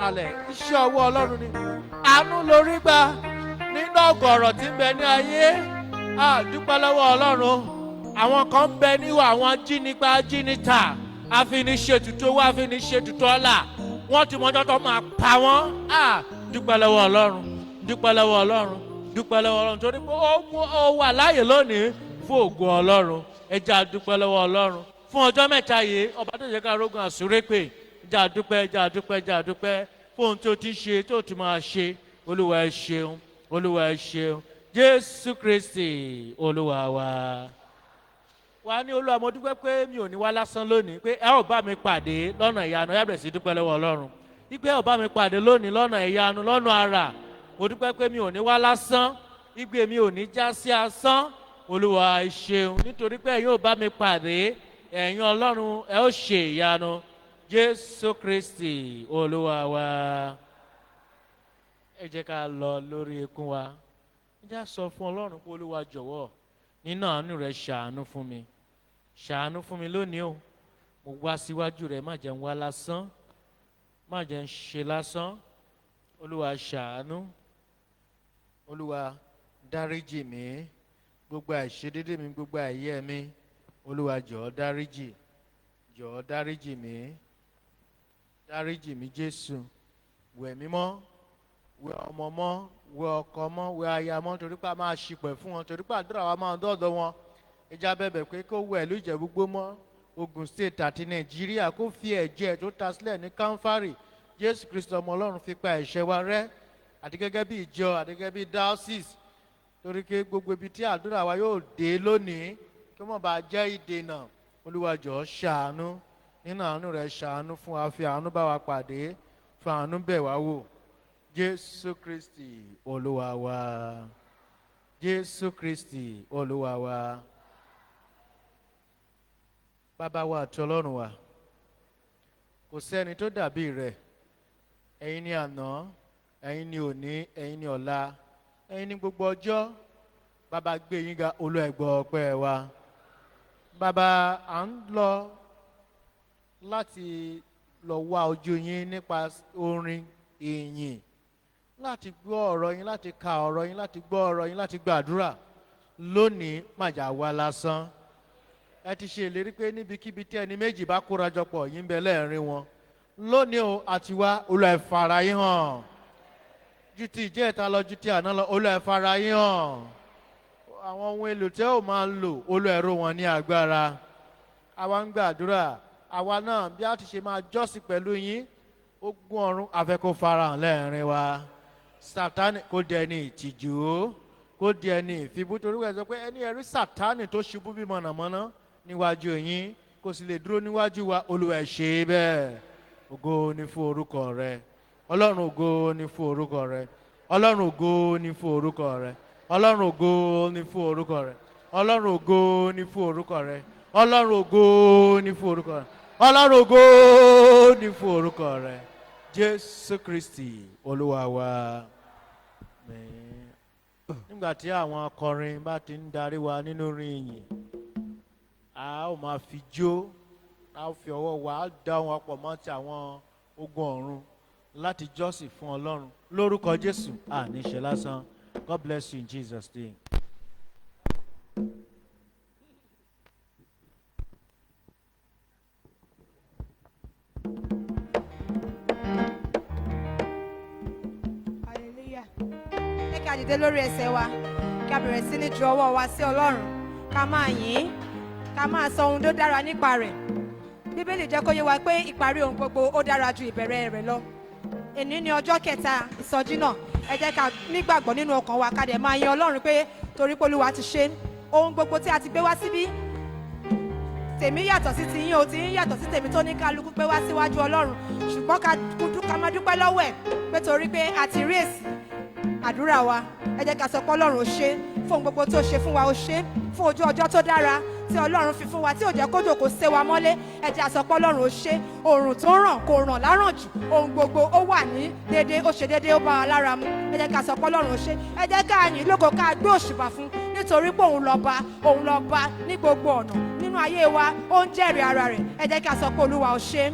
alẹ̀ iṣẹ́ ọwọ́ Ọlọ́run ni àánú lórí gbà nínú ọ̀gọ̀rọ̀ tí ń bẹ ní ayé. Dúpẹ́ lọ́wọ́ Ọlọ́run. Àwọn kan ń bẹ níwọ̀ àwọn ajínigbá ajínigbá àfiniṣètùtù owó àfiniṣètùtù ọlà wọ́n ti mọ́jọ́ tó máa pa wọ́n. Dúpẹ́ lọ́wọ́ Ọlọ́run, dúpẹ́ lọ́wọ́ Ọlọ́run, dúpẹ́ lọ́wọ́ Ọlọ́run torí pé ó wà láàyè lónìí fún ògo Ọlọ́run. Ẹ jẹ́ a dúpẹ́ lọ́wọ́ Ọlọ́run fún ọjọ́ mẹ́ta yìí ọba tó jẹ́ ká rógun àsúrépè. Jà dúpẹ́ jà dúpẹ́ jà dúpẹ́ fún ohun tó ti ṣe tó ti máa ṣe. Olúwa ẹ ṣeun, Olúwa ẹ ṣeun. Jésù Kristi Olúwa wa. Wà ní Olúwa mo dúpẹ́ pé mi ò ní wá lásán lónìí pé ẹ ò bá mi pàdé lọ́nà ìyanu. Ẹ bẹ̀rẹ̀ sí dúpẹ́ lọ́wọ́ Ọlọ́run. Ìgbé ẹ ò bá mi pàdé lónìí lọ́nà ìyanu lọ́nà àrà. Mo dúpẹ́ pé mi ò ní wá lásán. Ìgbé mi ò ní já sí asán. Olúwa ẹ ṣeun nítorí pé ẹ̀yin ò bá mi pàdé. Ẹ̀yin Ọlọ́run ẹ ó ṣe ìyanu. Jésù Kristi Olúwa wa. Ẹ jẹ́ ká lọ lórí ikún wa. Ẹ jẹ́ á sọ fún Ọlọ́run pé Olúwa jọ̀wọ́ nínú àánú rẹ̀ ṣàánú fún mi. Ṣàánú fún mi lónìí o. Mo wá síwájú rẹ̀ má jẹ́ ń wá lásán. Má jẹ́ ń ṣe lásán. Olúwa ṣàánú. Olúwa dáríjì mi. Gbogbo àìṣedédé mi, gbogbo àìyẹ́ mi. Olúwa jọ̀ọ́ dáríjì. Jọ̀ọ́ dáríjì mi. Dáríjì mi Jésù. Wẹ̀ mí mọ́. Wẹ̀ ọmọ mọ́. Wẹ̀ ọkọ mọ́. Wẹ̀ aya mọ́ torí pé a máa ṣìpẹ̀ fún wọn torí pé àdúrà wa máa dọ́dọ̀ wọn. Ìjà bẹ̀bẹ̀ pé kó wẹ̀ ìlú Ìjẹ̀bú-Igbó mọ́. Ogun State àti Nàìjíríà kó fi ẹ̀jẹ̀ tó ta sílẹ̀ ní Calvary. Jésù Kristi ọmọ Ọlọ́run fi pa ẹ̀ṣẹ̀ wa rẹ́. Àti gẹ́gẹ́ bí ìjọ àti gẹ́gẹ́ bí diocese. Torí pé gbogbo ibi tí àdúrà wa yóò dé lónìí kí wọ́n bá jẹ́ ìdènà. Olúwa jọ̀ọ́ ṣàánú. Nínú àánú rẹ̀ ṣàánú fún wa. Fi àánú bá wa pàdé. Fi àánú bẹ̀ wá wò. Jésù Kristi Olúwa wa. Jésù Kristi Olúwa wa. Bàbá wa àti Ọlọ́run wa. Kò sẹ́ni tó dàbí rẹ̀. Ẹ̀yin ni àná, ẹ̀yin ni òní, ẹ̀yin ni ọ̀la, ẹ̀yin ni gbogbo ọjọ́. Bàbá gbé yín ga Olú ẹ gbọ́ ọpẹ́ wa. Bàbá à ń lọ láti lọ wá ojú yín nípa orin ìyìn. Láti gbọ́ ọ̀rọ̀ yín, láti ka ọ̀rọ̀ yín, láti gbọ́ ọ̀rọ̀ yín, láti gbàdúrà. Lónìí má jà wá lásán. Ẹ ti ṣe ìlérí pé níbikíbi tí ẹni méjì bá kóra jọpọ̀ yín bẹ lẹ́ẹ̀rín wọn. Lónìí o àti wá Olúwa ẹ fara yín hàn. Ju ti ìjẹ́ta lọ ju ti àná lọ Olúwa ẹ fara yín hàn. Àwọn ohun èlò tẹ́ ò máa ń lò Olúwa ẹ ró wọn ní agbára. Àwa ń gbàdúrà àwa náà bí a ti ṣe máa jọ́sìn pẹ̀lú yín ogun ọ̀run a fẹ́ kó farahàn lẹ́ẹ̀rín wa. Sátánì kó di ẹni ìtìjú kó di ẹni ìfibú torí wọ́n sọ pé ẹni ẹ̀rí Sátánì tó ṣubú bí mọ̀nàmọ́ná níwájú yín kò sì lè dúró níwájú wa. Olúwa ẹ ṣe bẹ́ẹ̀. Ògo ni fún orúkọ rẹ. Ọlọ́run ògo ni fún orúkọ rẹ. Ọlọ́run ògo ni fún orúkọ rẹ. Ọlọ́run ògo ni fún orúkọ rẹ. Ọlọ́run ògo ni fún orúkọ rẹ. Ọlọ́run ògo ni fún orúkọ rẹ. Ọlọ́run ògo ni fún orúkọ rẹ. Jésù Kristi Olúwa wa. Nígbà tí àwọn akọrin bá ti ń darí wa nínú orin ìyìn, a ó máa fi jó, a ó fi ọwọ́ wa á dá wọn pọ̀ mọ́ ti àwọn ogun ọ̀run láti jọ́sìn fún Ọlọ́run. Lórúkọ Jésù, àní ṣe lásán. God bless you in Jesus' name. Ká dìde lórí ẹsẹ̀ wa ká bẹ̀rẹ̀ sí ní ju ọwọ́ wa sí Ọlọ́run ká máa yìn ká máa sọ ohun tó dára nípa rẹ̀. Bíbélì jẹ́ kó yé wa pé ìparí ohun gbogbo ó dára ju ìbẹ̀rẹ̀ rẹ̀ lọ. Èní ni ọjọ́ kẹta ìsọjí náà. Ẹ jẹ́ ká nígbàgbọ́ nínú ọkàn wa ká dẹ̀ máa yin Ọlọ́run pé torí pé Olúwa ti ṣe ohun gbogbo tí a ti gbé wá síbí. Tèmi yàtọ̀ sí ti yín o, ti yín yàtọ̀ sí tèmi tó ní kálukú gbé wá síwájú Ọlọ́run. Ṣùgbọ́n ká máa dúpẹ́ lọ́wọ́ ẹ̀ pé torí pé a ti rí èsì àdúrà wa. Ẹ jẹ́ ká sọ pé Ọlọ́run ó ṣe fún gbogbo tó ṣe fún wa, ó ṣe fún ojú ọjọ́ tó dára tí Ọlọ́run fi fún wa tí ò jẹ́ kójò kó sé wa mọ́lé. Ẹ jẹ́ á sọ pé Ọlọ́run ó ṣe oòrùn tó ràn kò ràn láràn jù ohun gbogbo ó wà ní déédéé ó ṣe déédéé ó bá wa lára mu. Ẹ jẹ́ ká sọ pé Ọlọ́run ó ṣe. Ẹ jẹ́ ká yìn lógo ká gbé òṣùbà fún nítorí pé òun lọ́ba ní gbogbo ọ̀nà nínú ayé wa ó ń jẹ́rìí ara rẹ̀. Ẹ jẹ́ ká sọ pé Olúwa ó ṣe.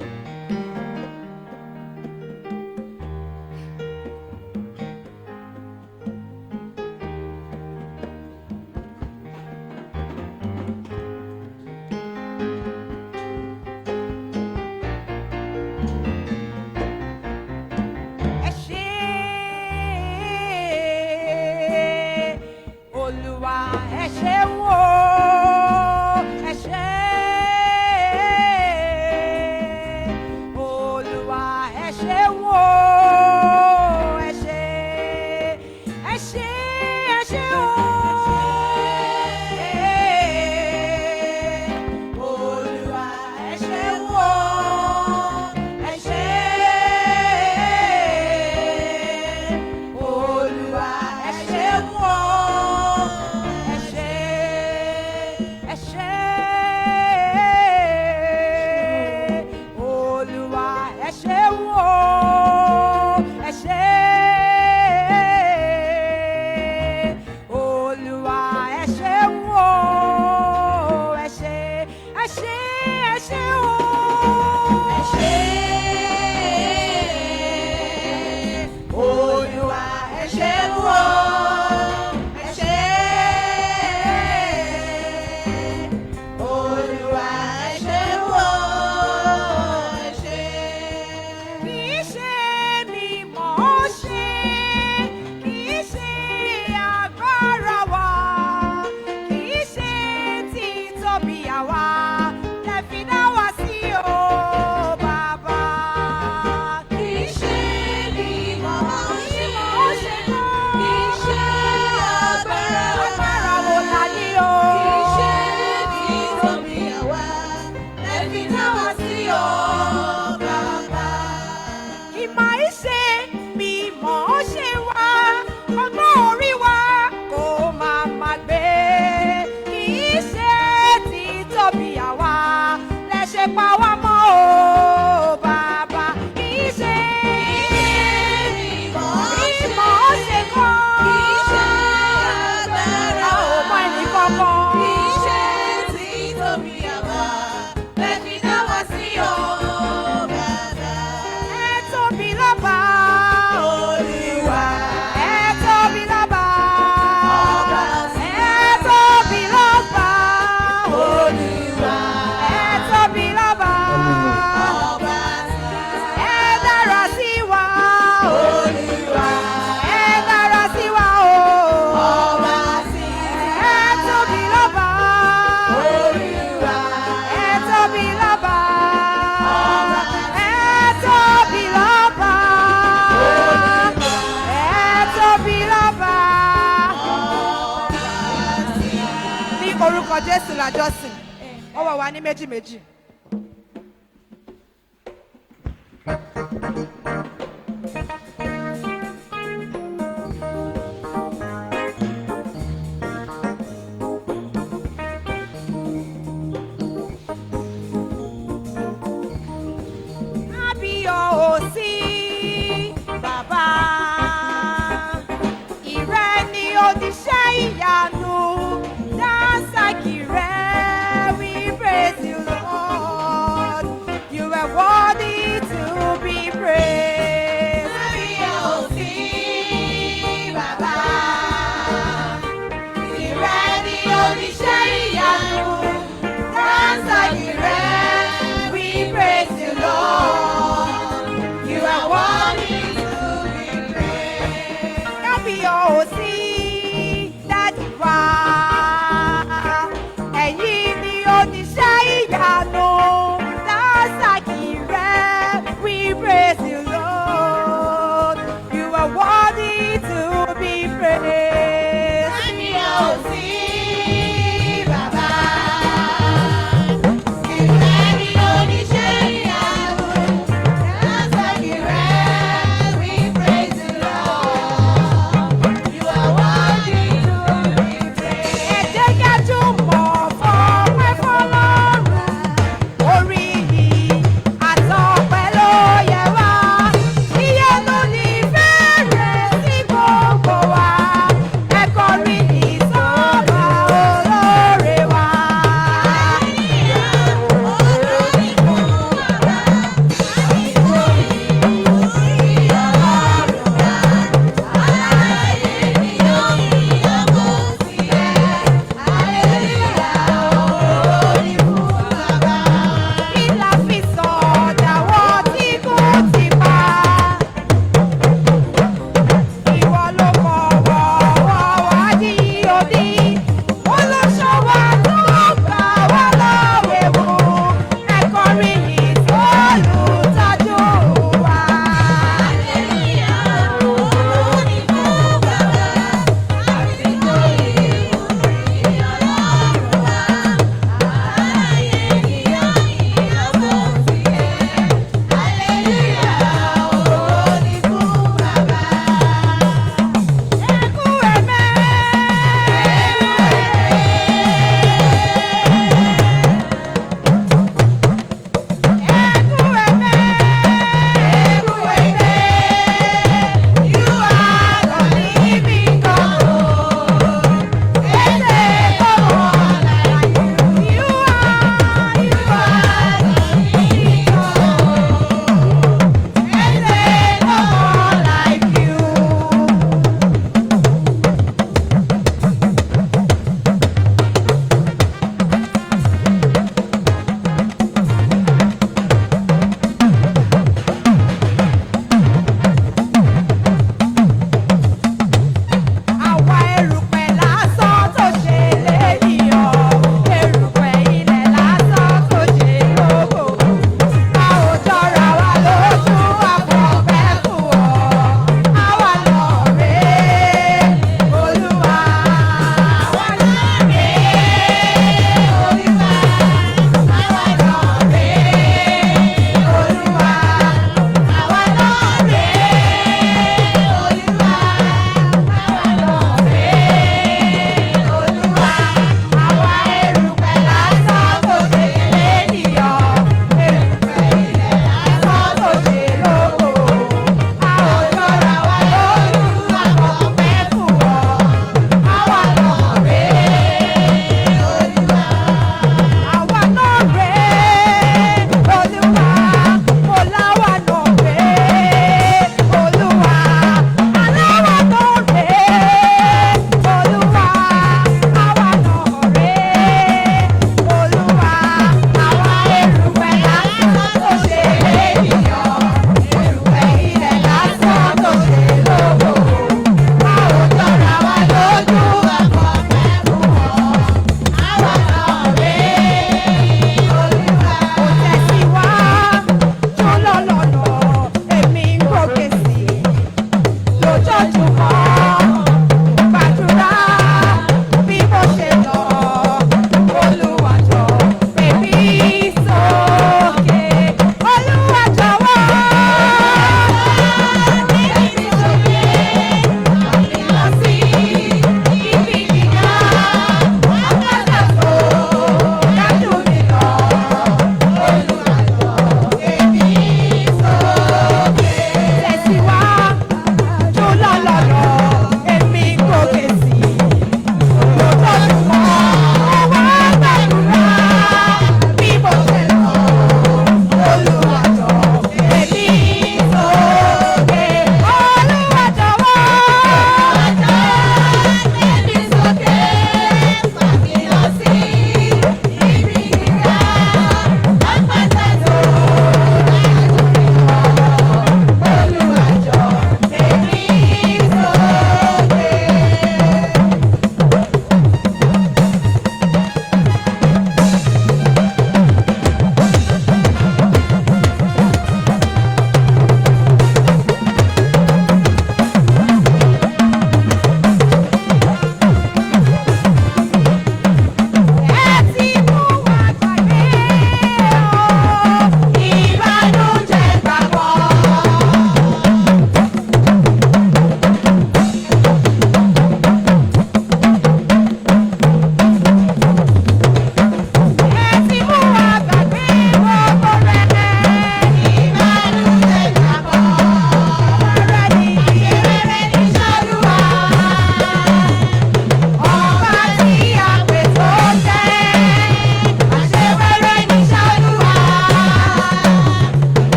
mímọ́ ṣe wá ọgbọ́n orí wa kò máa má gbé kì í ṣe títóbi àwa lẹ ṣe pa wá mọ́ o bàbá kì í ṣe mímọ́ ṣe kọ́ kì í ṣe agbára ò mọ ẹnì kankan kì í ṣe títóbi àwa lẹ fi dá wa sí o bàbá. Ẹ tóbi lọ́ba Olúwa, ẹ tóbi lọ́ba ọba, ẹ tóbi lọ́ba Olúwa, ẹ tóbi lọ́ba ọba, ẹ dára sí wa Olúwa, ẹ dára sí wa o ọba, ẹ tóbi lọ́ba Olúwa, ẹ tóbi lọ́ba ọba, ẹ tóbi lọ́ba ẹ tóbi lọ́ba ní orúkọ Jésù lájọ́sìn wọ́n wà wá ní méjì méjì. Àbíyọ̀ òsì bàbá ìrẹ́ ni oníṣẹ́ ìyanu dásàkì rẹ̀ we praise you Lord.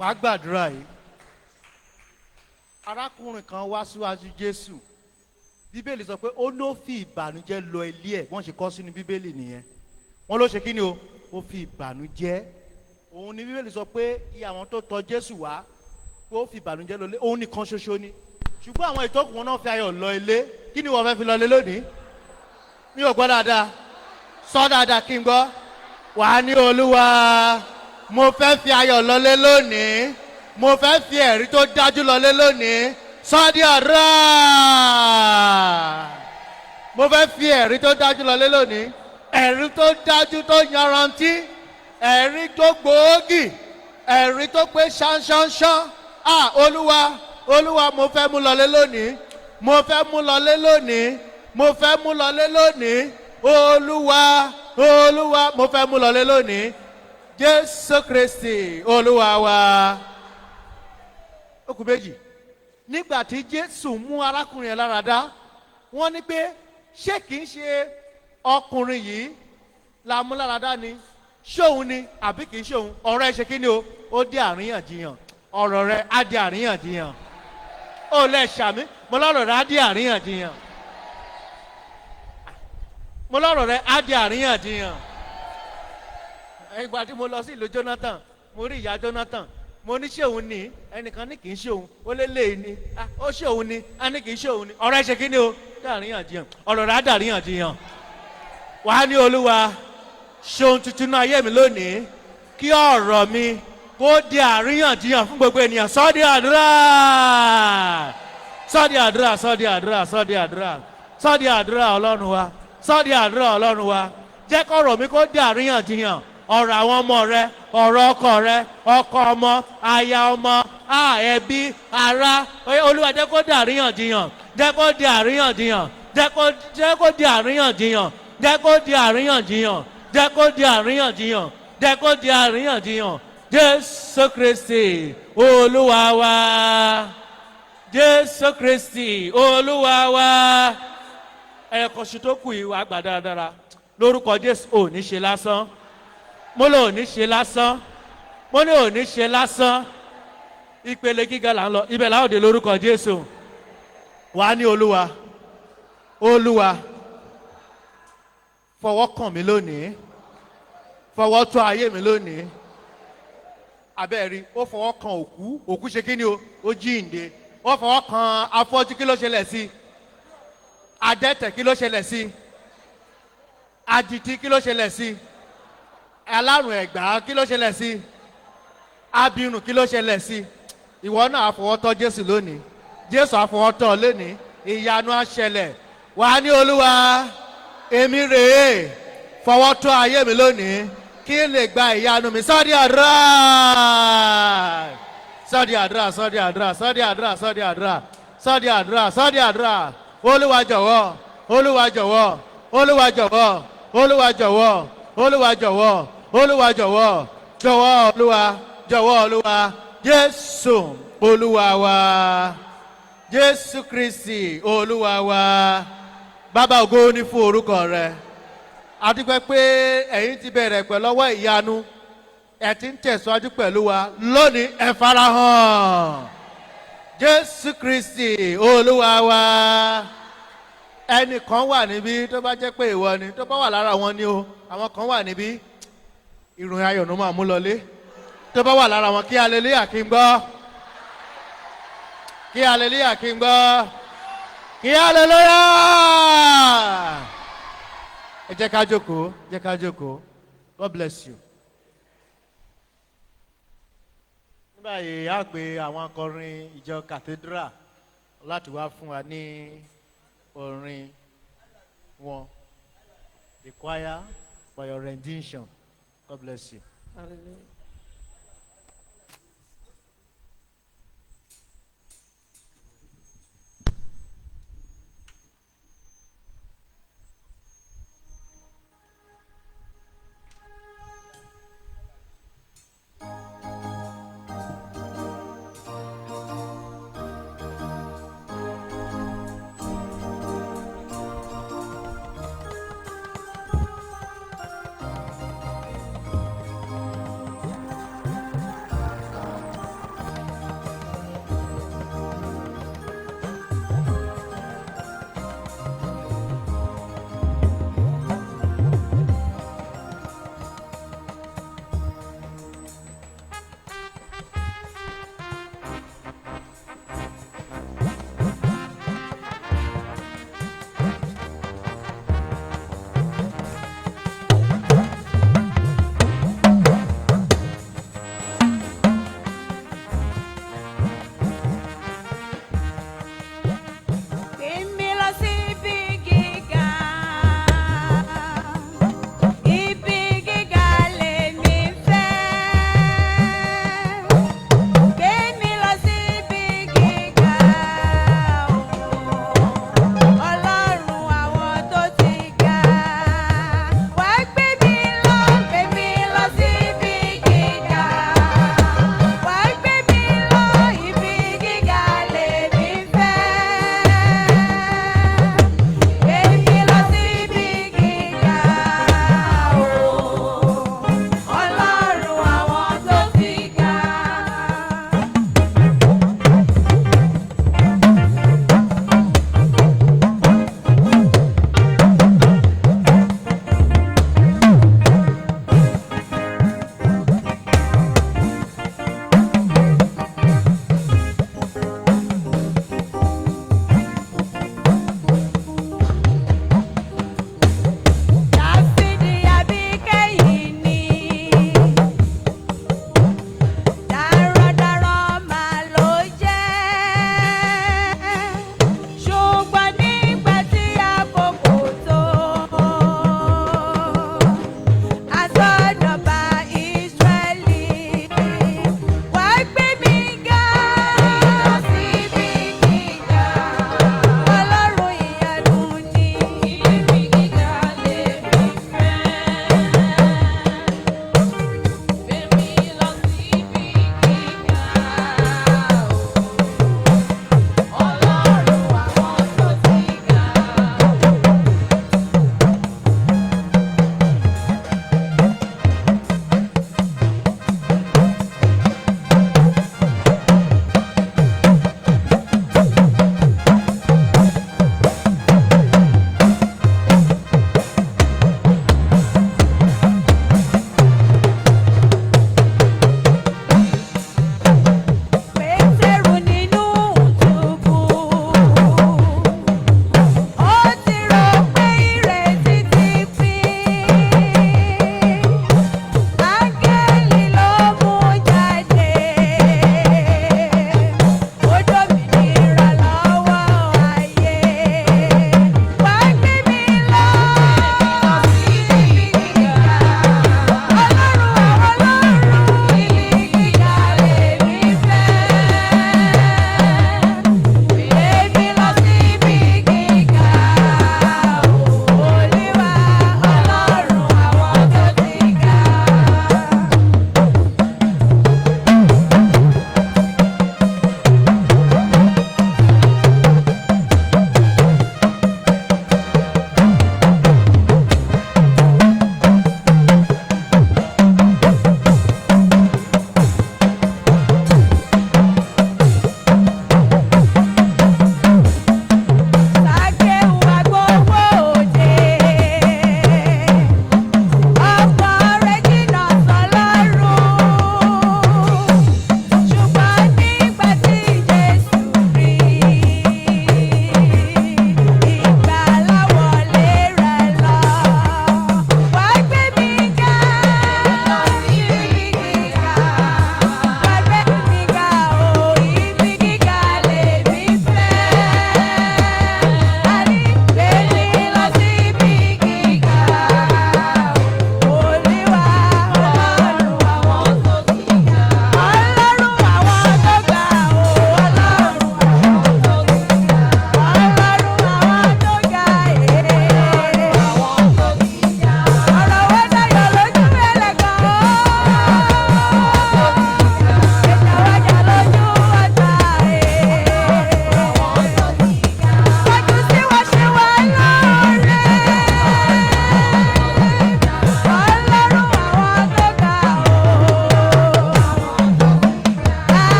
wàá gbàdúrà yìí. Arákùnrin kan wá síwájú Jésù. Bíbélì sọ pé ó ló fi ìbànújẹ́ lọ ilé ẹ̀, wọ́n ṣe kọ́ sínú Bíbélì nìyẹn. Wọ́n ló ṣe kí ni o? Ó fi ìbànújẹ́. Òun ni Bíbélì sọ pé iye àwọn tó tọ̀ Jésù wá pé ó fi ìbànújẹ́ lọ ilé, òun nìkan ṣoṣo ni. Ṣùgbọ́n àwọn ìtọ́kùn wọn náà fi ayọ̀ lọ ilé. Kí ni wọ́n fẹ́ fi lọ ilé lónìí? Mi ò gbọ́ dáadáa. Sọ dáadáa kí n gbọ́. Wàá ní Olúwa, mo fẹ́ fi ayọ̀ lọ ilé lónìí. Mo fẹ́ fi ẹ̀rí tó dájú lọ ilé lónìí. Sọ́dí àdúrà. Mo fẹ́ fi ẹ̀rí tó dájú lọ ilé lónìí. Ẹ̀rí tó dájú tó yanrantí. Ẹ̀rí tó gbòógì. Ẹ̀rí tó pé ṣánṣánṣán. Olúwa, Olúwa, mo fẹ́ mú lọ ilé lónìí. Mo fẹ́ mú lọ ilé lónìí. Mo fẹ́ mú lọ ilé lónìí. Olúwa, Olúwa, mo fẹ́ mú lọ ilé lónìí. Jésù Kristi, Olúwa wa. Ó kù méjì. Nígbà tí Jésù mú arákùnrin yẹn lára dá, wọ́n ní pé ṣé kìí ṣe ọkùnrin yìí la mú lára dá ni? Ṣóun ni àbí kìí ṣóun? Ọ̀rọ̀ ẹ ṣe kí ni o? Ó dé àríyànjiyàn. Ọ̀rọ̀ rẹ á di àríyànjiyàn. Ó lẹ ṣàmì, mo lọ́rọ̀ rẹ á di àríyànjiyàn. Mo lọ́rọ̀ rẹ á di àríyànjiyàn. Ìgbà tí mo lọ sí ìlú Jonathan, mo rí ìyá Jonathan. Mo ní ṣé òun ni, ẹnìkan ní kì í ṣe òun, ó lé lé ní, ó ṣe òun ni, a ní kì í ṣe òun ni. Ọ̀rọ̀ ẹ ṣe kí ni o? Dàríyànjiyàn. Ọ̀rọ̀ rẹ̀ á dàríyànjiyàn. Wà á ní Olúwa, ṣe ohun tuntun náà ayé mi lónìí, kí ọ̀rọ̀ mi kó di àríyànjiyàn fún gbogbo ènìyàn. Sọ́ di àdúrà. Sọ́ di àdúrà, sọ́ di àdúrà, sọ́ di àdúrà. Sọ́ di àdúrà Ọlọ́run wa. Sọ́ di àdúrà Ọlọ́run wa. Jẹ́ kọ́rọ̀ mi kó di àríyànjiyàn. Ọ̀rọ̀ àwọn ọmọ rẹ, ọ̀rọ̀ ọkọ rẹ, ọkọ ọmọ, aya ọmọ, ẹbí, ará. Olúwa jẹ́ kó di àríyànjiyàn. Jẹ́ kó di àríyànjiyàn. Jẹ́ kó di àríyànjiyàn. Jẹ́ kó di àríyànjiyàn. Jẹ́ kó di àríyànjiyàn. Jẹ́ kó di àríyànjiyàn. Jésù Kristi, Olúwa wa. Jésù Kristi, Olúwa wa. Ẹ̀kọ́ ṣe tó kù yìí wàá gbà dáradára. Lórúkọ Jésù ò ní ṣe lásán. Mo lè ò ní ṣe lásán. Mo ní ò ní ṣe lásán. Ìpele gíga là ń lọ. Ibẹ̀ láwọn òde lórúkọ Jésù. Wà á ní Olúwa. Olúwa. Fọwọ́ kàn mí lónìí. Fọwọ́ tó ayé mi lónìí. Abẹ́ẹ̀rí, ó fọwọ́ kan òkú. Òkú ṣe kí ni o? Ó jíǹde. Ó fọwọ́ kan afọ́jú, kí ló ṣẹlẹ̀ sí? Adẹ́tẹ̀, kí ló ṣẹlẹ̀ sí? Adití, kí ló ṣẹlẹ̀ sí? Alárùn ẹ̀gbá, kí ló ṣẹlẹ̀ sí? Abirùn, kí ló ṣẹlẹ̀ sí? Ìwọ náà àfọwọ́tọ́ Jésù lónìí. Jésù àfọwọ́tọ́ lónìí. Ìyanu á ṣẹlẹ̀. Wà á ní Olúwa, èmi rèé, fọwọ́tọ́ ayé mi lónìí kí n lè gba ìyanu mi. Sọ́dí àdúrà. Sọ́dí àdúrà, sọ́dí àdúrà, sọ́dí àdúrà, sọ́dí àdúrà, sọ́dí àdúrà, sọ́dí àdúrà. Olúwa jọ̀wọ́, Olúwa jọ̀wọ́, Olúwa jọ̀wọ́, Olúwa jọ̀wọ́, Olúwa jọ̀wọ́, Olúwa jọ̀wọ́, jọ̀wọ́ Olúwa, jọ̀wọ́ Olúwa. Jésù Olúwa wa. Jésù Kristi Olúwa wa. Bàbá ògo ni fún orúkọ rẹ. A dúpẹ́ pé ẹ̀yin ti bẹ̀rẹ̀ pẹ̀lú ọwọ́ ìyanu. Ẹ ti ń tẹ̀síwájú pẹ̀lú wa. Lónìí ẹ farahàn. Jésù Kristi Olúwa wa. Ẹnìkan wà níbí tó bá jẹ́ pé ìwọ ni, tó bá wà lára wọn ni o. Àwọn kan wà níbí. Ìròyìn ayọ̀ ló máa mú lọlé. Tó bá wà lára wọn, kí hallelujah kí n gbọ́. Kí hallelujah kí n gbọ́. Kí hallelujah. Ẹ jẹ́ ká jókòó, jẹ́ ká jókòó. God bless you. Ní báyìí á pe àwọn akọrin ìjọ cathedral láti wá fún wa ní orin wọn. The choir for your rendition. God bless you. Hallelujah.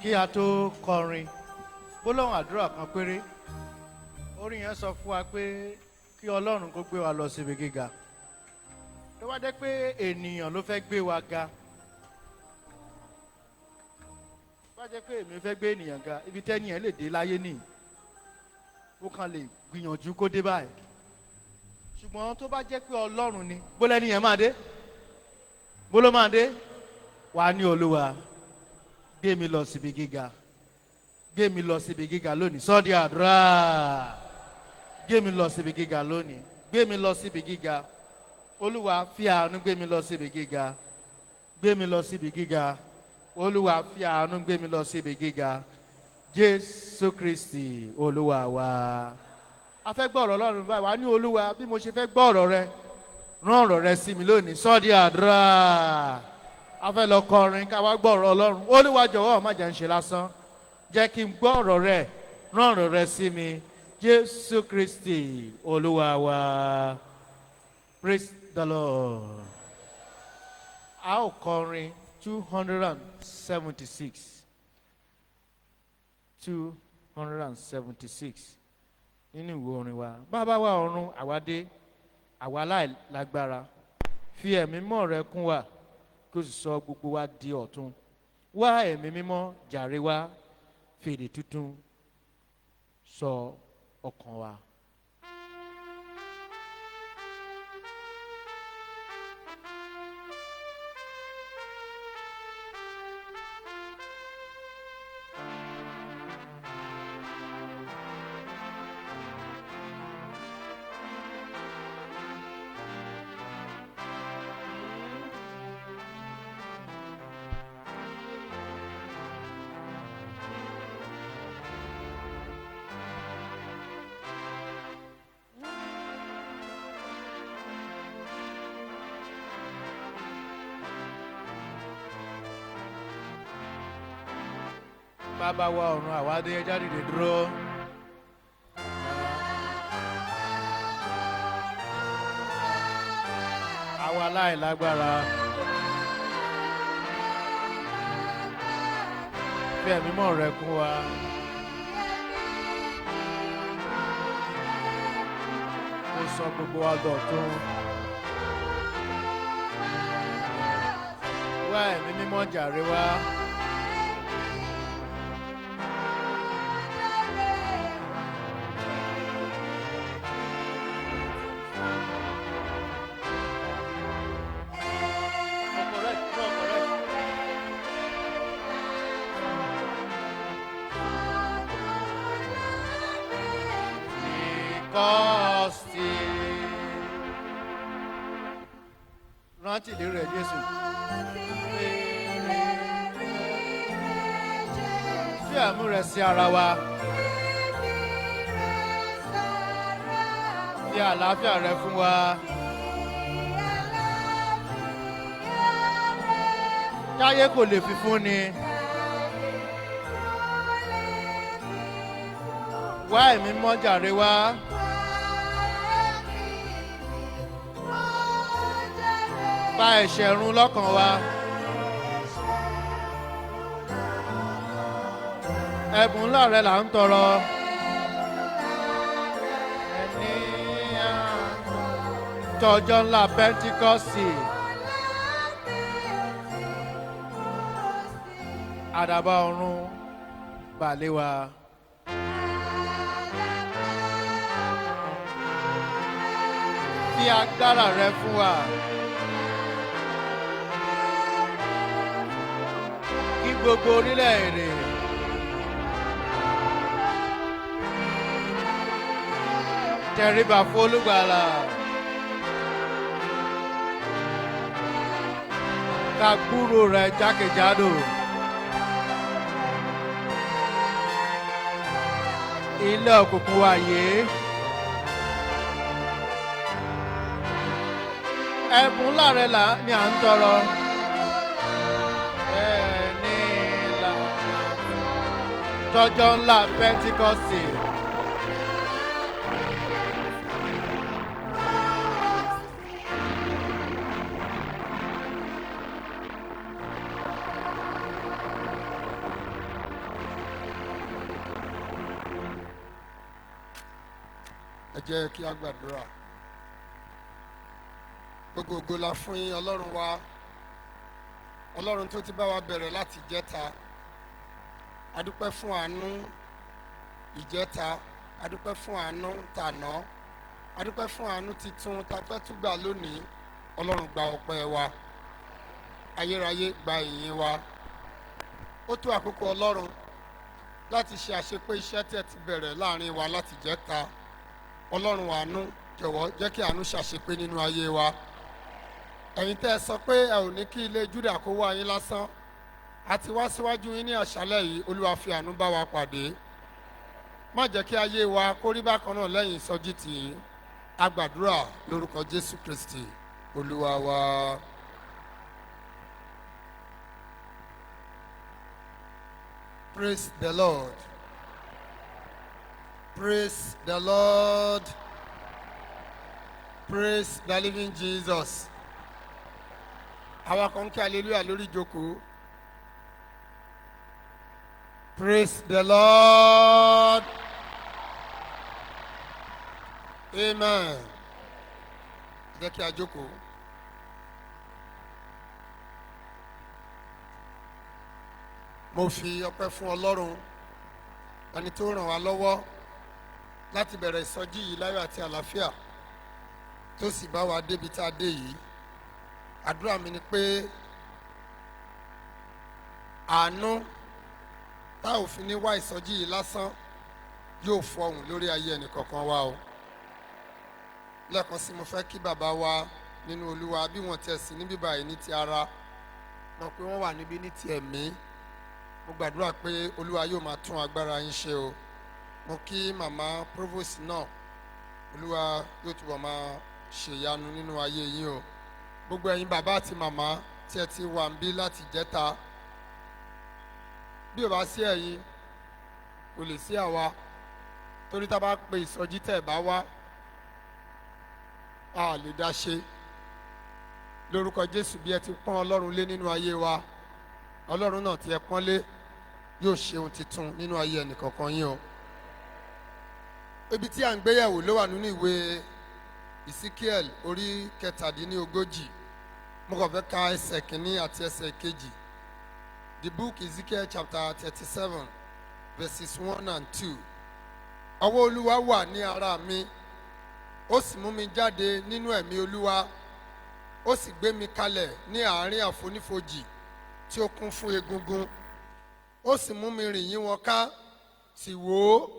kí a tó kọrin gbólóhùn àdúrà kan péré orin yẹn sọ fún wa pé kí ọlọ́run kó gbé wa lọ síbi gíga tó wá jẹ́ pé ènìyàn ló fẹ́ gbé wa ga tó wá jẹ́ pé èmi fẹ́ gbé ènìyàn ga ibi tẹ́niyàn lè dé láyé nìyí ó kàn lè gbìyànjú kó dé báyìí ṣùgbọ́n tó bá jẹ́ pé ọlọ́run ni bólẹ́ nìyẹn máa dé bóló máa dé wà á ní olúwa gbé mi lọ síbi gíga gbé mi lọ síbi gíga lónìí sọ́ọ́dí àdúrà gbé mi lọ síbi gíga lónìí gbé mi lọ síbi gíga olúwa fi àánú gbé mi lọ síbi gíga gbé mi lọ síbi gíga olúwa fi àánú gbé mi lọ síbi gíga jésù kristi olúwa wa a fẹ́ gbọ́ ọ̀rọ̀ ọlọ́run báyìí wá ní olúwa bí mo ṣe fẹ́ gbọ́ ọ̀rọ̀ rẹ rán ọ̀rọ̀ rẹ sí mi lónìí sọ́ọ́dí àdúrà a fẹ́ lọ kọrin ká wá gbọ́ ọ̀rọ̀ ọlọ́run olúwa jọ̀wọ́ má jẹ́ ń ṣe lásán jẹ́ kí n gbọ́ ọ̀rọ̀ rẹ rán ọ̀rọ̀ rẹ sí mi jésù kristi olúwa wa praise the lord a ó kọrin 276 nínú ìwé orin wa bàbá wa ọ̀run àwádé àwa láìlágbára fi ẹ̀mí mọ́ rẹ kún wa kí o sì sọ gbogbo wa di ọ̀tun wá ẹ̀mí mímọ́ jàre wá fèdè tuntun sọ ọkàn wa. bàbá wa ọ̀run àwádé ẹja dìde dúró. àwa láìlágbára. fi ẹ̀mí mọ́ rẹ kún wa. ó sọ gbogbo wa dọ̀tun. wá ẹ̀mí mímọ́ jàre wá. rántí ìlérí rẹ Jésù. fi àmú rẹ sí ara wa. fi àlàáfíà rẹ fún wa. táyé kò lè fi fún ni. wá ẹ̀mí mọ́ jàre wá. pa ẹ̀ṣẹ̀ run lọ́kàn wa. ẹ̀bùn ńlá rẹ là ń tọrọ. tọjọ́ ńlá Pẹ́ńtíkọ́sì. àdàbà ọ̀run bàlẹ́ wa. fi agbára rẹ fún wa. kí gbogbo orílẹ̀-èdè tẹríba fún Olùgbàlà. ká gbúrò rẹ jákèjádò. ilé òkùnkùn wa yìí. ẹ̀bùn ńlá rẹ ni à ń tọrọ. tọjọ́ ńlá Pẹ́ńtíkọ́sì. jẹ́ kí a gbàdúrà. Gbogbo ògo la fún yín Ọlọ́run wa, Ọlọ́run tó ti bá wa bẹ̀rẹ̀ láti ìjẹta. A dúpẹ́ fún àánú ìjẹta, a dúpẹ́ fún àánú tàná, a dúpẹ́ fún àánú titun tá a fẹ́ tún gbà lónìí. Ọlọ́run gba ọpẹ́ wa, ayérayé gba ìyìn wa. Ó tó àkókò Ọlọ́run láti ṣe àṣepé iṣẹ́ tí ẹ ti bẹ̀rẹ̀ láàrin wa láti ìjẹta. Ọlọ́run àánú jọ̀wọ́ jẹ́ kí àánú ṣàṣepé nínú ayé wa. Ẹ̀yin tẹ́ ẹ sọ pé ẹ ò ní kí ilé Júdà kó wá yín lásán, a ti wá síwájú yín ní àṣálẹ́ yìí. Olúwa fi àánú bá wa pàdé. Má jẹ́ kí ayé wa kó rí bákan náà lẹ́yìn ìsọjí tì í. A gbàdúrà lórúkọ Jésù Kristi Olúwa wa. Praise the Lord. Praise the Lord. Praise the living Jesus. Àwa kan kí hallelujah lórí ìjókòó. Praise the Lord. Amen. Jẹ́ kí a jókòó. Mo fi ọpẹ́ fún Ọlọ́run ẹni tó ràn wá lọ́wọ́ láti bẹ̀rẹ̀ ìsọjí yìí láyọ̀ àti àlàáfíà tó sì bá wa débi tá a dé yìí. Àdúrà mi ni pé àánú tá ò fi ní wá ìsọjí yìí lásán yóò fọhùn lórí ayé ẹnìkọ̀ọ̀kan wa o. Lẹ́ẹ̀kan sí mo fẹ́ kí bàbá wa nínú Olúwa bí wọ́n tẹ̀ sí níbí báyìí ní ti ara mọ̀ pé wọ́n wà níbí ní ti ẹ̀mí. Mo gbàdúrà pé Olúwa yóò máa tún agbára yín ṣe o. Mo kí màmá provost náà, Olúwa yóò túbọ̀ máa ṣèyanu nínú ayé yín o. Gbogbo ẹ̀yin bàbá àti màmá tí ẹ ti wà ń bí láti jẹ́ta, bí ò bá sí ẹ̀yin kò lè sí àwa, torí tá a bá pe ìsọjí tẹ̀ bá wá a lè dá ṣe. Lórúkọ Jésù bí ẹ ti pọ́n Ọlọ́run lé nínú ayé wa, Ọlọ́run náà tí ẹ pọ́n lé yóò ṣe ohun titun nínú ayé ẹnìkọ̀ọ̀kan yín o. Ibi tí à ń gbéyẹ̀wò ló wà nínú ìwé Ezekiel orí 37. Mo kàn fẹ́ ka ẹsẹ̀ kìíní àti ẹsẹ̀ kejì. The book Ezekiel chapter 37 verses 1 and 2. Ọwọ́ Olúwa wà ní ara mi, ó sì mú mi jáde nínú ẹ̀mí Olúwa, ó sì gbé mi kalẹ̀ ní àárín àfonífojì tí ó kún fún egungun. Ó sì mú mi rìn yí wọn ká, sì wò ó,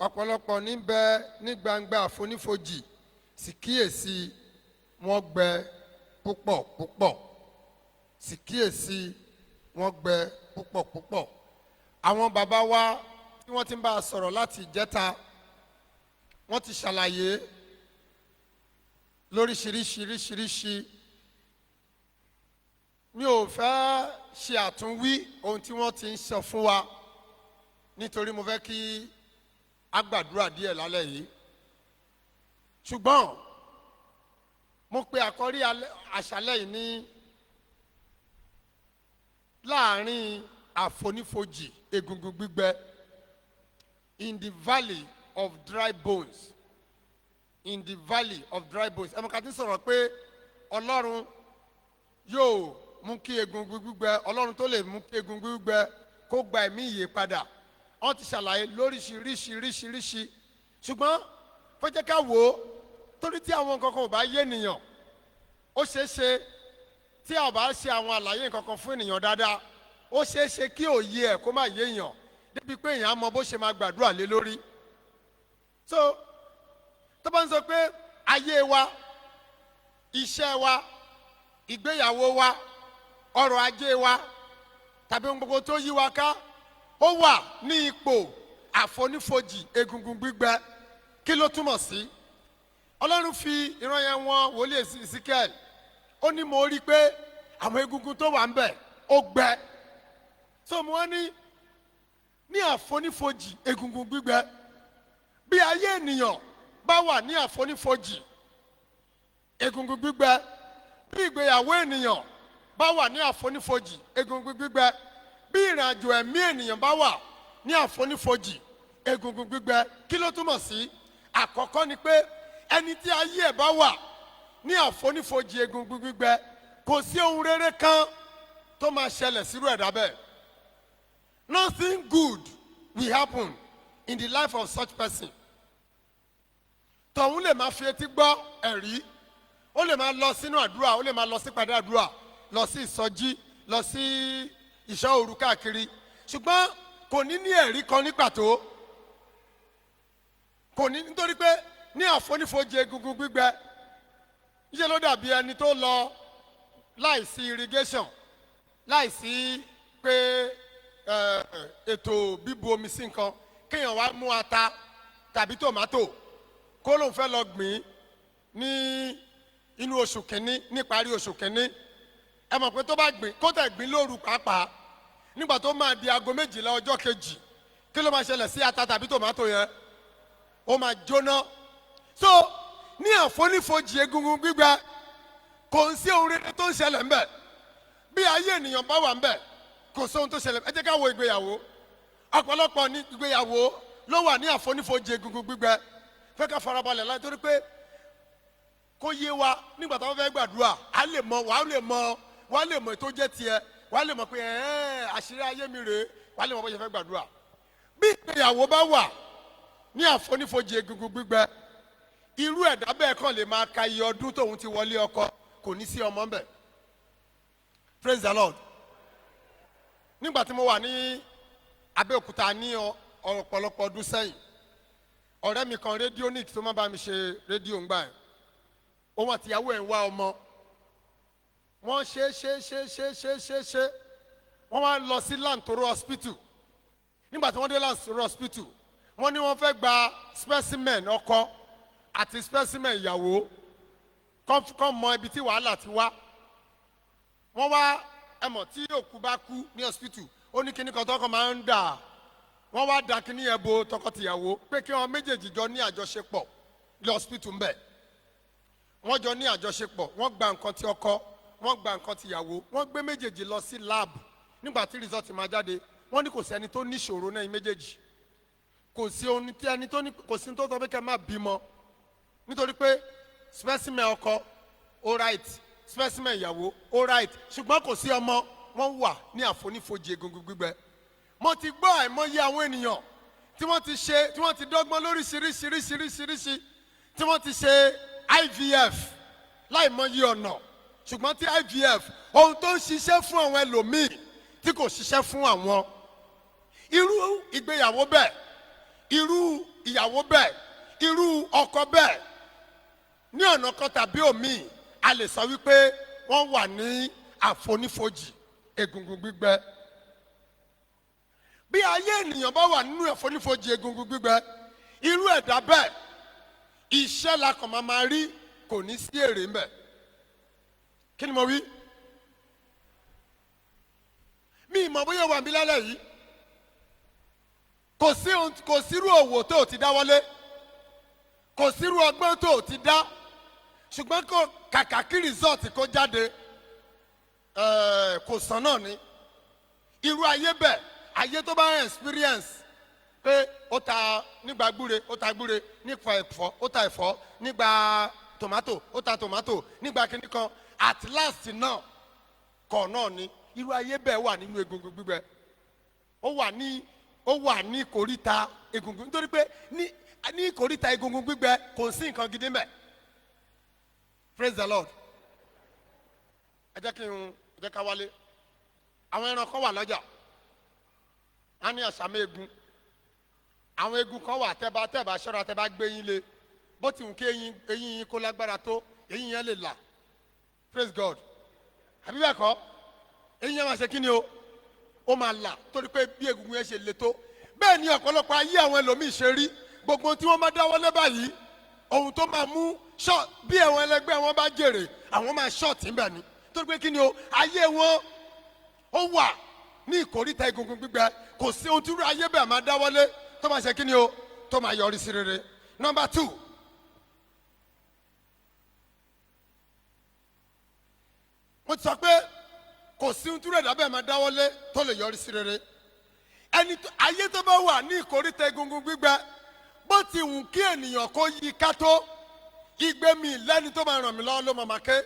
ọ̀pọ̀lọpọ̀ níbẹ̀ ní gbangba àfonífojì, sì kíyèsí wọ́n gbẹ púpọ̀ púpọ̀. Sì kíyèsí wọ́n gbẹ púpọ̀ púpọ̀. Àwọn bàbá wa tí wọ́n ti ń bá a sọ̀rọ̀ láti ìjẹta, wọ́n ti ṣàlàyé lóríṣiríṣiríṣiríṣi. Mi ò fẹ́ ṣe àtúnwí ohun tí wọ́n ti ń sọ fún wa, nítorí mo fẹ́ kí a gbàdúrà díẹ̀ lálẹ́ yìí. Ṣùgbọ́n mo pe àkọ́rí àṣálẹ́ yìí ní láàrin àfonífojì egungun gbígbẹ, in the valley of dry bones. In the valley of dry bones. Ẹ̀mọ́ ká ti sọ̀rọ̀ pé Ọlọ́run yóò mú kí egungun gbígbẹ, Ọlọ́run tó lè mú kí egungun gbígbẹ kó gba ẹ̀mí ìyè padà. Wọ́n ti ṣàlàyé lóríṣiríṣiríṣiríṣi. Ṣùgbọ́n fẹ́ jẹ́ ká wò ó, torí tí àwọn nǹkan kan ò bá yé ènìyàn, ó ṣeé ṣe tí a ò bá ṣe àwọn àlàyé nǹkan kan fún ènìyàn dáadáa, ó ṣeé ṣe kí òye ẹ̀ kó má yé èèyàn débi pé èèyàn á mọ bó ṣe máa gbàdúrà lé lórí. So tó bá ń sọ pé ayé wa, iṣẹ́ wa, ìgbéyàwó wa, ọrọ̀ ajé wa, tàbí ohun gbogbo tó yí wa ká, ó wà ní ipò àfonífojì egungun gbígbẹ. Kí ló túmọ̀ sí? Ọlọ́run fi ìran yẹn wọn wòlíì Ezekiel. Ó ní mo rí i pé àwọn egungun tó wà ń bẹ̀ ó gbẹ. So mo wá ní àfonífojì egungun gbígbẹ. Bí ayé ènìyàn bá wà ní àfonífojì egungun gbígbẹ, bí ìgbéyàwó ènìyàn bá wà ní àfonífojì egungun gbígbẹ, bí ìrìnàjò ẹ̀mí ènìyàn bá wà ní àfonífojì egungun gbígbẹ, kí ló túmọ̀ sí? àkọ́kọ́ ni pé ẹni tí ayé ẹ̀ bá wà ní àfonífojì egungun gbígbẹ kò sí ohun rere kan tó máa ṣẹlẹ̀ sírú ẹ̀dá bẹ́ẹ̀. Nothing good will happen in the life of such person. Tọ̀hún lè máa fi etí gbọ́ ẹ̀rí, ó lè máa lọ sínú àdúrà, ó lè máa lọ sí ìpàdé àdúrà, lọ sí ìsọjí, lọ sí ìṣọ́ òru káàkiri, ṣùgbọ́n kò ní ní ẹ̀rí kan ní pàtó. Kò ní, nítorí pé ní àfonífojì egungun gbígbẹ iṣẹ́ ló dàbí ẹni tó lọ láìsí irrigation, láìsí pé ètò bíbu omi sí nǹkan, kéèyàn wá mú ata tàbí tòmátò kó lóun fẹ́ lọ gbìn ní inú oṣù kìíní, níparí oṣù kìíní. Ẹ mọ̀ pé tó bá gbìn, kó tẹ̀ gbìn lóru pàápàá, nígbà tó máa di aago 12 ọjọ́ kejì, kí ló máa ṣẹlẹ̀ sí ata tàbí tòmátò yẹn? Ó máa jóná. So ní àfonífojì egungun gbígbẹ kò ń sí ohun rere tó ń ṣẹlẹ̀ ńbẹ̀. Bí ayé ènìyàn bá wà ńbẹ̀ kò sí ohun tó ṣẹlẹ̀. Ẹ jẹ́ ká wo ìgbéyàwó. Ọ̀pọ̀lọpọ̀ ní ìgbéyàwó ló wà ní àfonífojì egungun gbígbẹ. Fẹ́ ká farabalẹ̀ láti torí pé kó yé wa nígbà táwọn fẹ́ gbàdúrà, á lè mọ, wàá lè mọ ètò jẹ́ tiẹ̀, wàá lè mọ pé àṣírí ayé mi rèé, wàá lè mọ bó ṣe fẹ́ gbàdúrà. Bí ìgbéyàwó bá wà ní àfonífojì egungun gbígbẹ, irú ẹ̀dá bẹ́ẹ̀ kàn lè máa ka iye ọdún tóun ti wọlé ọkọ, kò ní sí ọmọ ńbẹ̀. Praise the Lord. Nígbà tí mo wà ní Abẹ́òkúta ní ọ̀pọ̀lọpọ̀ ọdún sẹ́yìn, ọ̀rẹ́ mi kan rédíónìkì tó máa bá mi ṣe rédíò ńgbà yẹn, òun àtìyàwó ẹ̀ ń wá ọmọ. Wọ́n ṣe wọ́n wá lọ sí Lantoro hospital. Nígbà tí wọ́n dé Lantoro hospital, wọ́n ní wọ́n fẹ́ gba specimen ọkọ àti specimen ìyàwó kọ́ mọ ibi tí wàhálà ti wá. Wọ́n wá, ẹmọ̀ tí òkú bá kú ní hospital, ó ní kíní kan tọ́kọ máa ń dà. Wọ́n wá da kíní yẹn bo tọkọtìyàwó pé kí wọ́n méjèèjì jọ ní àjọṣepọ̀ ní hospital ńbẹ̀. Wọ́n jọ ní àjọṣepọ̀, wọ́n gba nǹkan ti ọkọ, wọ́n gba nǹkan ti ìyàwó, wọ́n gbé méjèèjì lọ sí lab. Nígbà tí result máa jáde, wọ́n ní kò sí ẹni tó ní ìṣòro náà méjèèjì. Kò sí ohun tí ẹni tó ní, kò sí tó sọ pé kẹ́ máa bímọ. Nítorí pé specimen ọkọ all right, specimen ìyàwó all right, ṣùgbọ́n kò sí ọmọ. Wọ́n wà ní àfonífojì egungun gbígbẹ. Mo ti gbọ́ àìmọye àwọn ènìyàn tí wọ́n ti ṣe, tí wọ́n ti dọ́gbọ́n lóríṣiríṣiríṣiríṣi, tí wọ́n ti ṣe IVF láìmọye ọ̀nà, ṣùgbọ́n tí IVF ohun tó ń ṣiṣẹ́ fún àwọn ẹlòmíì tí kò ṣiṣẹ́ fún àwọn. Irú ìgbéyàwó bẹ́ẹ̀, irú ìyàwó bẹ́ẹ̀, irú ọkọ bẹ́ẹ̀, ní ọ̀nà kan tàbí òmíì, a lè sọ wípé wọ́n wà ní àfonífojì egungun gbígbẹ. Bí ayé ènìyàn bá wà nínú àfonífojì egungun gbígbẹ, irú ẹ̀dá bẹ́ẹ̀ iṣẹ́ la kàn máa rí, kò ní sí èrè ńbẹ̀. Kí ni mo wí? Mi ìmọ̀ bóyá wà mí lálẹ́ yìí. Kò sírú òwò tó ti dáwọ́lé, kò sírú ọgbọ́n tó ti dá, ṣùgbọ́n kò kàkà kí result kó jáde, kò sàn náà ni. Irú ayé bẹ́ẹ̀, ayé tó bá experience pé ó ta nígbà gbúre, ó ta gbúre, nígbà ẹ̀fọ́, ó ta ẹ̀fọ́, nígbà tomato, ó ta tomato, nígbà kíní kan, at last náà kọ̀ náà ni. Irú ayé bẹ́ẹ̀ wà nínú egungun gbígbẹ. Ó wà ní ìkóríta egungun, nítorí pé ní ìkóríta egungun gbígbẹ kò sí nǹkan gidi mẹ́. Praise the Lord. Ẹ jẹ́ ká wálé. Àwọn ẹran kan wà lọ́jà, a ní àṣàmì egun. Àwọn egun kan wà tẹ́bà ṣọ́ra tẹ́bà gbé yín lé, bó ti wù kí eyín yín kó lágbára tó, eyín yẹn lè là. Praise God. Àbí bẹ́ẹ̀ kọ́, eyín yẹn máa ṣe kí ni o? Ó máa là torí pé bí egungun yẹn ṣe le tó. Bẹ́ẹ̀ ni ọ̀pọ̀lọpọ̀ ayé àwọn ẹlòmíì ṣe rí. Gbogbo tí wọ́n bá dáwọ́lé báyìí, ohun tó máa mú bí àwọn ẹlẹgbẹ́ wọn bá jèrè, àwọn máa ṣọ́ọ̀tì ńbẹ̀ ni. Torí pé kí ni o? Ayé wọn ó wà ní ìkóríta egungun gbígbẹ. Kò sí ohun tí irú ayé bẹ́ẹ̀ máa dáwọ́lé tó máa ṣe kí ni o? Tó máa yọrí sí rere. Number 2. Mo ti sọ pé kò sí ohun tí irú ẹ̀dá bẹ́ẹ̀ máa dáwọ́lé tó lè yọrí sí rere. Ayé tó bá wà ní ìkóríta egungun gbígbẹ, bó ti wù kí ènìyàn kó yí ká tó igbe mi lẹ́ni tó máa ràn mí lọ́wọ́ ló máa máa ké.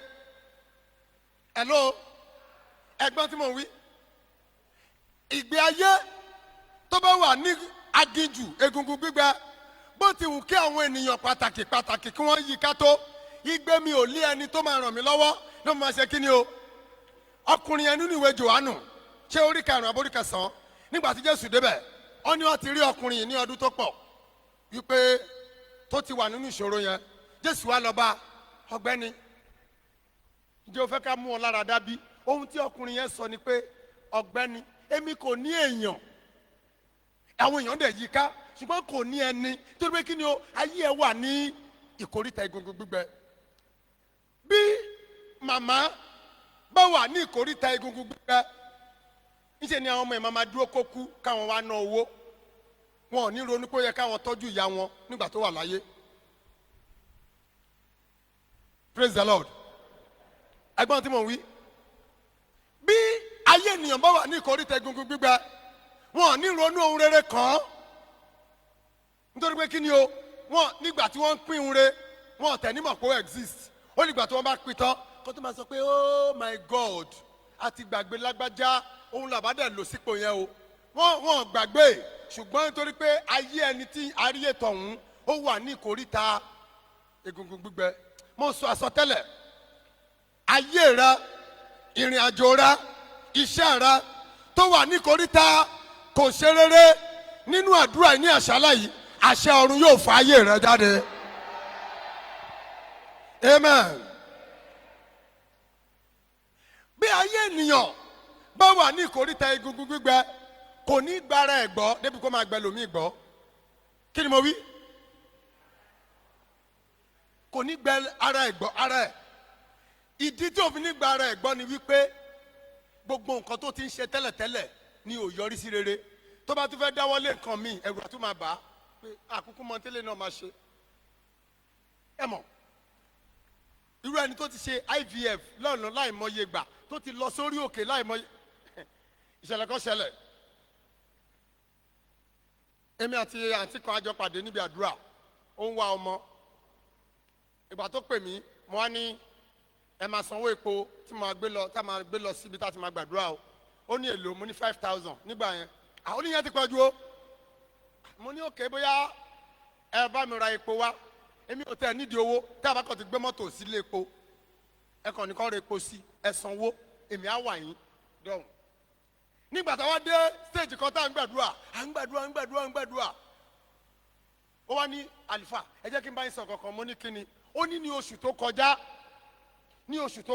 Hello, ẹ̀gbọ́n tí mo wí. Ìgbé ayé tó bá wà ní aginjù egungun gbígbẹ bó ti wù kí àwọn ènìyàn pàtàkì kí wọ́n yí ká tó igbe mi ò lé ẹni tó máa ràn mí lọ́wọ́ ló máa ṣe kí ni o. Ọkùnrin yẹn nínú ìwé Jòhánù ṣé orí karùn-ún àbórí kẹsàn-án nígbà tí Jésù débẹ̀ ó ní wọ́n ti rí ọkùnrin yìí ní ọdún tó pọ̀ wípé tó ti wà nínú ìṣòro yẹn. Jésù wá lọ bá ọ̀gbẹ́ni ǹjẹ́ o fẹ́ ká mú ọ lára dá bí? Ohun tí ọkùnrin yẹn sọ ni pé ọ̀gbẹ́ni èmi kò ní èèyàn, àwọn èèyàn dẹ̀ yí ká ṣùgbọ́n kò ní ẹni torí pé kí ni o ayé ẹ wà ní ìkóríta egungun gbígbẹ. Bí màmá bá wà ní ìkóríta egungun gbígbẹ níṣẹ́ ni àwọn ọmọ ẹ̀ máa dúró kó kú káwọn wá ná owó, wọn ò ní ronú pé ó yẹ káwọn tọ́jú ìyá wọn nígbà tó wà láyé. Praise the Lord. Ẹgbọ́n tí mo wí. Bí ayé ènìyàn bá wà ní ìkóríta egungun gbígbẹ wọn ò ní ronú ohun rere kàn án nítorí pé kí ni o wọn nígbà tí wọ́n ń pín ohun rere wọn ò tẹ̀ nímọ̀ pé ó exist. Ó nígbà tí wọ́n bá pín tán kó tó máa sọ pé oh my God àti gbàgbé lágbájá òun làbádẹ́ lò sípò yẹn o. Wọ́n gbàgbé ṣùgbọ́n nítorí pé ayé ẹni tí aríyé tọ̀hún ó wà ní ìkóríta egungun gbígbẹ. Mo sọ àsọtẹ́lẹ̀ ayé rẹ ìrìn àjò rẹ iṣẹ́ rẹ tó wà ní ìkóríta kò ṣe rere nínú àdúrà ní àṣálẹ́ yìí àṣẹ ọ̀run yóò fa ayé rẹ jáde. Amen. Bí ayé ènìyàn bá wà ní ìkóríta egungun gbígbẹ kò ní gbára ẹ̀ gbọ́ débi kó máa gbẹ lómi gbọ́. Kí ni mo wí? Kò ní gbẹ ara ẹ̀ gbọ́ ara ẹ̀. Ìdí tí òfin ní gba ara ẹ̀ gbọ́ ni wípé gbogbo nǹkan tó ti ń ṣe tẹ́lẹ̀tẹ́lẹ̀ ni ò yọrí sí rere. Tó bá tún fẹ́ dáwọ́lé nǹkan míì ẹ̀rù àtún máa bà á pé àkókò mọ́tẹ́lẹ̀ náà máa ṣe. Ẹ mọ̀ irú ẹni tó ti ṣe IVF lọ́nà láìmọye gbà tó ti lọ sórí òkè láìmọye ìṣẹ̀lẹ̀ kan ṣẹlẹ̀. Èmi àti àǹtí kan àjọ pàdé níbi àdúrà ó ń wá ọmọ. Ìgbà tó pè mí mo wá ní ẹ máa sanwó epo tí máa gbé lọ síbi tá a ti máa gbàdúrà o. Ó ní èlò mo ní 5,000 nígbà yẹn. Àwọn oníyẹn ti pọ̀ jù o. Mo ní òkè bóyá ẹ bá mi ra epo wá. Èmi ò tẹ̀ nídìí owó tí a bá kàn ti gbé mọ́tò sílé epo. Ẹ kàn ní kàn ra epo sí ẹ sanwó èmi á wà yín dọ̀hùn. Nígbà táwa dé stage kan tá à ń gbàdúrà. Ó wá ní àlùfáà ẹ jẹ́ kí n bá yín sọ kankan mo ní kíni. Ó ní oṣù tó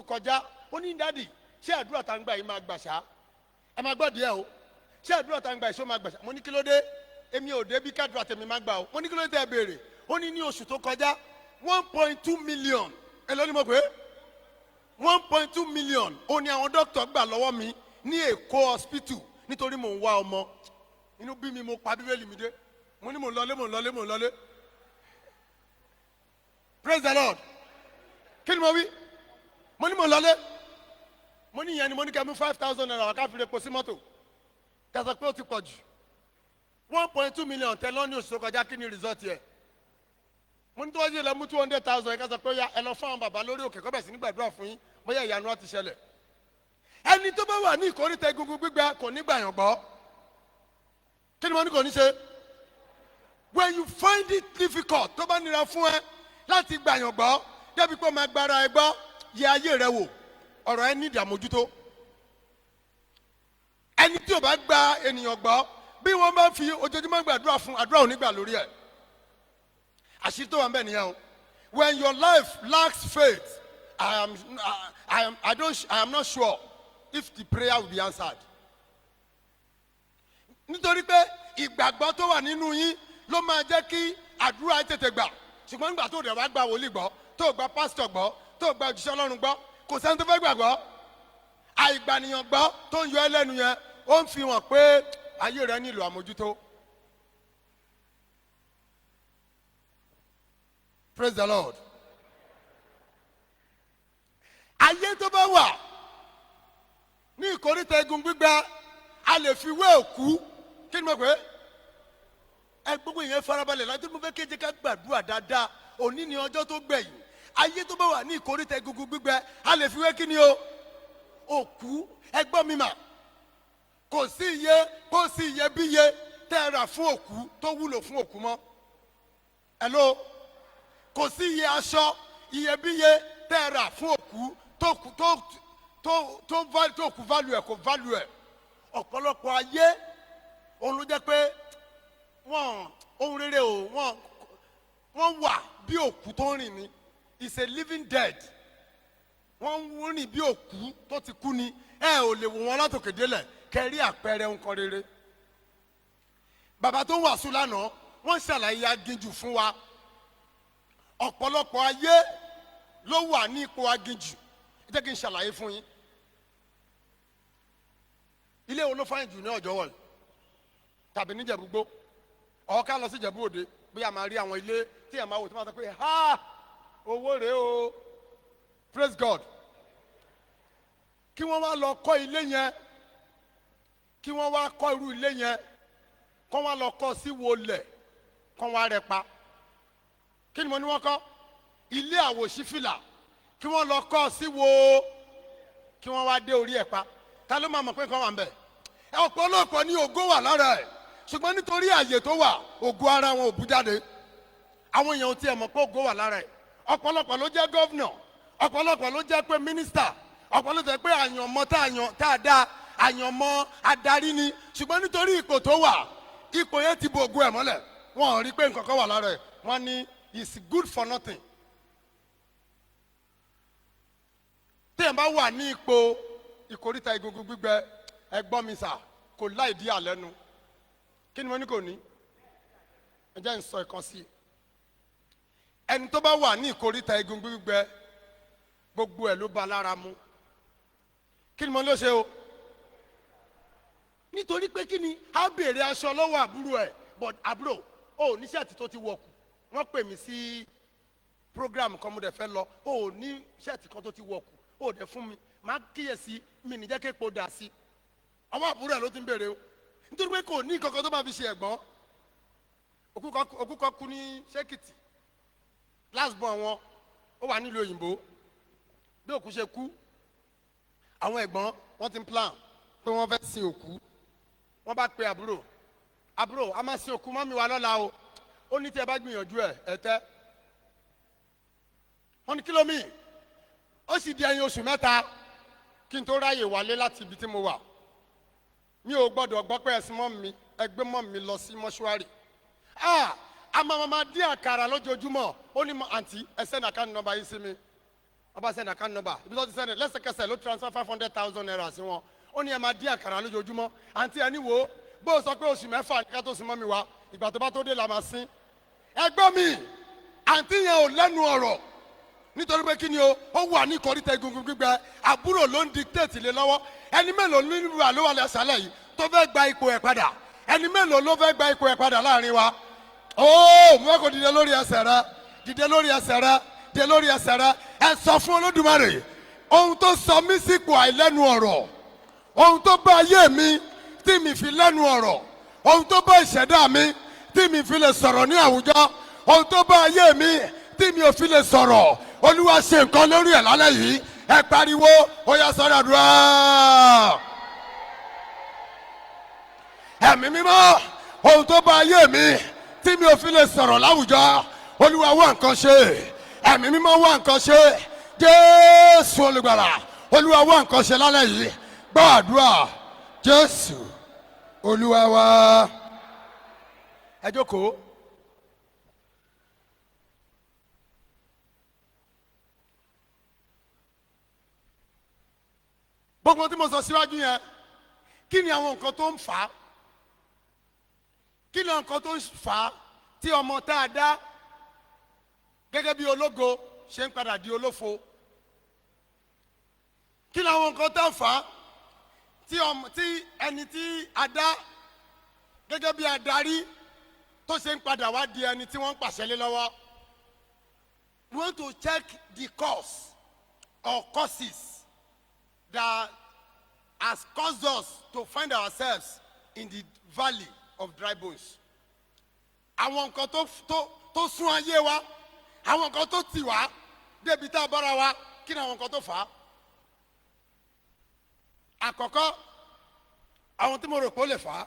kọjá ó ní dádì ṣé àdúrà tá ń gbà yìí máa gbà ṣá ẹ máa gbọ́ díẹ̀ o ṣé àdúrà tá ń gbà yìí ṣó máa gbà ṣá mo ní kí ló dé èmi ò dé bí kádùrà tèmi máa gbà o mo ní kí ló dé tẹ́ ẹ béèrè ó ní oṣù tó kọjá 1.2 million ẹ ló ní mo pé 1.2 million ó ní àwọn dókítà gbà lọ́wọ́ mi ní Èkó hospital nítorí mò ń wá ọmọ inú bí mi mo pa bíbélì mi dé mo ní mò ń lọlé praise the Lord kí ni mo wí mo ní mò ń lọlé mo ní ìyẹn ni mo ní kẹ́ mú 5,000 naira ká fi repo sí mọ́tò kẹsàn pé ó ti pọ̀ jù 1.2 million tẹ lọ́ní oṣù tó kọjá kí ni result yẹ mo ní tó wájú ilẹ̀ mú 200,000 ẹ kẹsàn pé ẹ lọ fún àwọn bàbá lórí òkè kọ́ bẹ̀ sí ní gbàdúrà fún yín bóyá ìyanu ti ṣẹlẹ̀ ẹni tó bá wà ní ìkórìtà egungun gbígbẹ kò ní gbàyàn gbọ́ kí ni mo ní kò ní ṣe when you find it difficult tó bá nira fún ẹ láti gbàyàn gbọ́ débi pé ó máa gbára ẹ gbọ́ yẹ ayé rẹ wò ọ̀rọ̀ ẹ ní ìdààmójútó ẹni tí ò bá gba ènìyàn gbọ́ bí wọ́n bá fi ojoojúmọ́ gbàdúrà fún àdúrà ò ní gbà lórí ẹ̀ àṣírí tó wà ń bẹ̀ nìyẹn o when your life lacks faith I am not sure if the prayer will be answered nítorí pé ìgbàgbọ́ tó wà nínú yín ló máa jẹ́ kí àdúrà tètè gbà ṣùgbọ́n nígbà tó dẹ̀ wá gba wòlíì gbọ́ tó gba pásítọ̀ gbọ́ tó gba òjíṣẹ́ Ọlọ́run gbọ́ kò sẹ́ni tó fẹ́ gbàgbọ́ àìgbànìyàn gbọ́ tó ń yọ ẹ́ lẹ́nu yẹn ó ń fi hàn pé ayé rẹ nílò àmójútó. Praise the Lord. Ayé tó bá wà ní ìkórìtà egun gbígbẹ a lè fi wé òkú kí ni mo pè é ẹ gbogbo yẹn farabalẹ̀ láti mú fẹ́ kéje ká gbàdúrà dáadáa. Òní ni ọjọ́ tó gbẹ̀yìn. Ayé tó bá wà ní ìkórìtà egungun gbígbẹ a lè fi wé kí ni o òkú. Ẹ gbọ́ mi mà, kò sí iye bí iye tẹ́ ẹ rà fún òkú tó wúlò fún òkú mọ́. Hello, kò sí iye aṣọ iyebíye tẹ́ ẹ rà fún òkú tó kú value ẹ̀ kò value ẹ̀. Ọ̀pọ̀lọpọ̀ ayé òun ló jẹ́ pé ohun rere o wọ́n wà bí òkú tó ń rìn ni. It's a living dead. Wọ́n ń rìn bí òkú tó ti kú ni. Ẹ ò lè wò wọ́n látòkè délẹ̀ kẹrí àpẹẹrẹ nǹkan rere. Bàbá tó ń wàásù lánàá wọ́n ṣàlàyé aginjù fún wa. Ọ̀pọ̀lọpọ̀ ayé ló wà ní ipò aginjù. Ẹ jẹ́ kí n ṣàlàyé fún yín. Ilé wo ló fáyìn jù ní ọjọ́ wọ̀nyí tàbí níjẹ̀búgbó ọ̀ọ́ká lọ sí Ìjẹ̀bú Òde bí a máa rí àwọn ilé tí a máa wò tí wọ́n sọ pé ha owó rèé o, praise God. Kí wọ́n wá lọ kọ́ ilé yẹn, kí wọ́n wá kọ́ irú ilé yẹn, kọ́ wá lọ kọ́ sí wọlẹ̀, kọ́ wá rẹ̀ pa. Kí ni mo ní wọ́n kọ́? Ilé àwòṣífìlà, kí wọ́n lọ kọ́ sí kí wọ́n wá dé orí ẹ̀ pa. Ta ló máa mọ̀ pé nǹkan wà ń bẹ̀? Ọ̀pọ̀lọpọ̀ ní ògo wà lára ẹ̀, ṣùgbọ́n nítorí àyè tó wà ògo ara wọn ò bú jáde. Àwọn èèyàn ò tiẹ̀ mọ̀ pé ògo wà lára ẹ̀. Ọ̀pọ̀lọpọ̀ ló jẹ́ gọ́vnọ̀, ọ̀pọ̀lọpọ̀ ló jẹ́ pé mínísítà, ọ̀pọ̀lọpọ̀ jẹ́ pé àyànmọ́ tá a dá àyànmọ́ adarí ni, ṣùgbọ́n nítorí ipò tó wà ipò yẹn ti bo ògo ẹ̀ mọ́lẹ̀. Wọ́n ò rí pé nǹkan kan wà lára ẹ̀. Wọ́n ní it's good for nothing. Téèyàn bá wà ní ipò ìkórìtà egungun gbígbẹ, ẹ gbọ́ mi sà, kò láì dí àlẹ́nu. Kí ni mo ní kò ní? Ẹ jẹ́ n sọ ìkan sí i. Ẹni tó bá wà ní ìkórìtà egungun gbígbẹ gbogbo ẹ̀ ló ba lára mu. Kí ni mo ló ṣe o? Nítorí pé kí ni á béèrè aṣọ lọ́wọ́ àbúrò ẹ̀, but àbúrò ò ní ṣẹ́ẹ̀tì tó ti wọ̀kù. Wọ́n pè mí sí program kan mo dẹ̀ fẹ́ lọ, ò ní ṣẹ́ẹ̀tì kan tó ti wọ̀kù, ò dẹ̀ fún mi. Máa kíyèsí mi ní jẹ́ kí epo dà sí. Àwọn àbúrò ẹ̀ ló ti ń béèrè o. Nítorí pé kò ní kankan tó bá fi ṣe ẹ̀gbọ́n. Òkú kan kú ní Ṣékìtì. Last born wọn ó wà nílùú òyìnbó. Bí òkú ṣe kú, àwọn ẹ̀gbọ́n wọ́n ti ń plan pé wọ́n fẹ́ sin òkú. Wọ́n bá pe àbúrò a máa sin òkú mọ́mí wa lọ́la o. Ó ní tí ẹ bá gbìyànjú ẹ̀ tẹ́. Wọ́n ní kí ló mì? Ó sì di ẹyin oṣù mẹ́ta kí n tó ráyè wálé láti ibi tí mo wà. Mi ò gbọ́dọ̀ gbọ́ pé ẹ̀sìn mọ́ mi ẹgbẹ́ mọ́ mi lọ sí mọ́ṣúárì. A máa dín àkàrà lójoojúmọ́. Ó ní àǹtí ẹ send account number yìí sí mi. Wọ́n bá send account number. Ibi tó ti send lẹ́sẹ̀kẹsẹ̀ ló transfer 500,000 naira sí wọn. Ó ní ẹ máa dín àkàrà lójoojúmọ́. Àǹtí ẹni wo bó o sọ pé oṣù mẹ́fà ní ká tó sin mọ́ mi wá ìgbà tó bá tó dé la máa sin. Ẹgbọ́n mi àǹtí yẹn ò lẹ́nu ọ̀rọ̀ nítorí pé kí ni o ó wà ní ìkórìtà egungun gbígbẹ àbúrò ló ń dictate lé lọ́wọ́. Ẹni mélòó nínú wa ló wà lẹ́sàálẹ̀ yìí tó fẹ́ gba ipò ẹ̀ padà? Ẹni mélòó ló fẹ́ gba ipò ẹ̀ padà láàrin wa? Ó mo fẹ́ kó dìde lórí ẹsẹ̀ rẹ, dìde lórí ẹsẹ̀ rẹ, dìde lórí ẹsẹ̀ rẹ. Ẹ sọ fún Olódùmarè ohun tó sọ mí sípò àìlẹ́nu ọ̀rọ̀, ohun tó bá ayé mi tí mi fi lẹ́nu ọ̀rọ̀, ohun tó bá ìṣẹ̀dá mi tí mi fi lè sọ̀rọ̀ ní àwùjọ, ohun tó bá ayé mi tí mi ò fi lè sọ̀rọ̀. Olúwa ṣe nǹkan lórí ẹ̀ lálẹ́ yìí. Ẹ pariwo ó yá sọ́dọ̀ àdúrà. Ẹ̀mí mímọ́ ohun tó bá ayé mi tí mi ò fi lè sọ̀rọ̀ láwùjọ, Olúwa wá nǹkan ṣe. Ẹ̀mí mímọ́ wá nǹkan ṣe. Jésù olùgbàlà Olúwa wá nǹkan ṣe lálẹ́ yìí. Gbọ́ àdúrà Jésù Olúwa wa. Ẹ jókòó. Gbogbo tí mo sọ síwájú yẹn, kí ni àwọn nǹkan tó ń fà á? Kí ni nǹkan tó ń fà á tí ọmọ tá a dá gẹ́gẹ́ bí ológo ṣe ń padà di olófo? Kí ni àwọn nǹkan tó ń fà á tí ẹni tí a dá gẹ́gẹ́ bí adarí tó ṣe ń padà wá di ẹni tí wọ́n ń pàṣẹ lé lọ́wọ́? We want to check the cause or causes that has caused us to find ourselves in the valley of dry bones. àwọn nǹkan tó sún ayé wa, àwọn nǹkan tó tì wá débi tá a bára wa, kí ni àwọn nǹkan tó fà á? Àkọ́kọ́, àwọn tí mo rò pé ó lè fà á,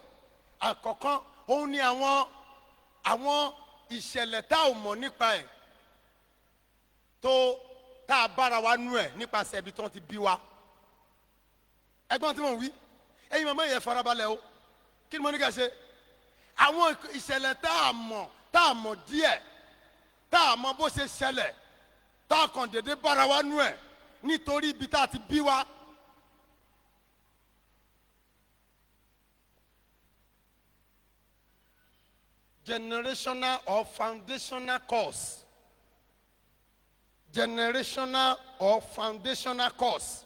àkọ́kọ́ òun ni àwọn ìṣẹ̀lẹ̀ tá ò mọ̀ nípa ẹ̀ tó tá a bára wa nú ẹ̀ nípasẹ̀ ibi tí wọ́n ti bí wa. Ẹgbọ́n tí mo ń wí, ẹ̀yin màmá yẹn farabalẹ̀ o, kí ni mo ní ká ṣe? Àwọn ìṣẹ̀lẹ̀ tá a mọ̀ díẹ̀, tá a mọ̀ bó ṣe ṣẹlẹ̀, tá a kàn dédé bára wa nú ẹ̀ nítorí ibi tá a ti bí wa. Generational or foundational cause. Generational or foundational cause.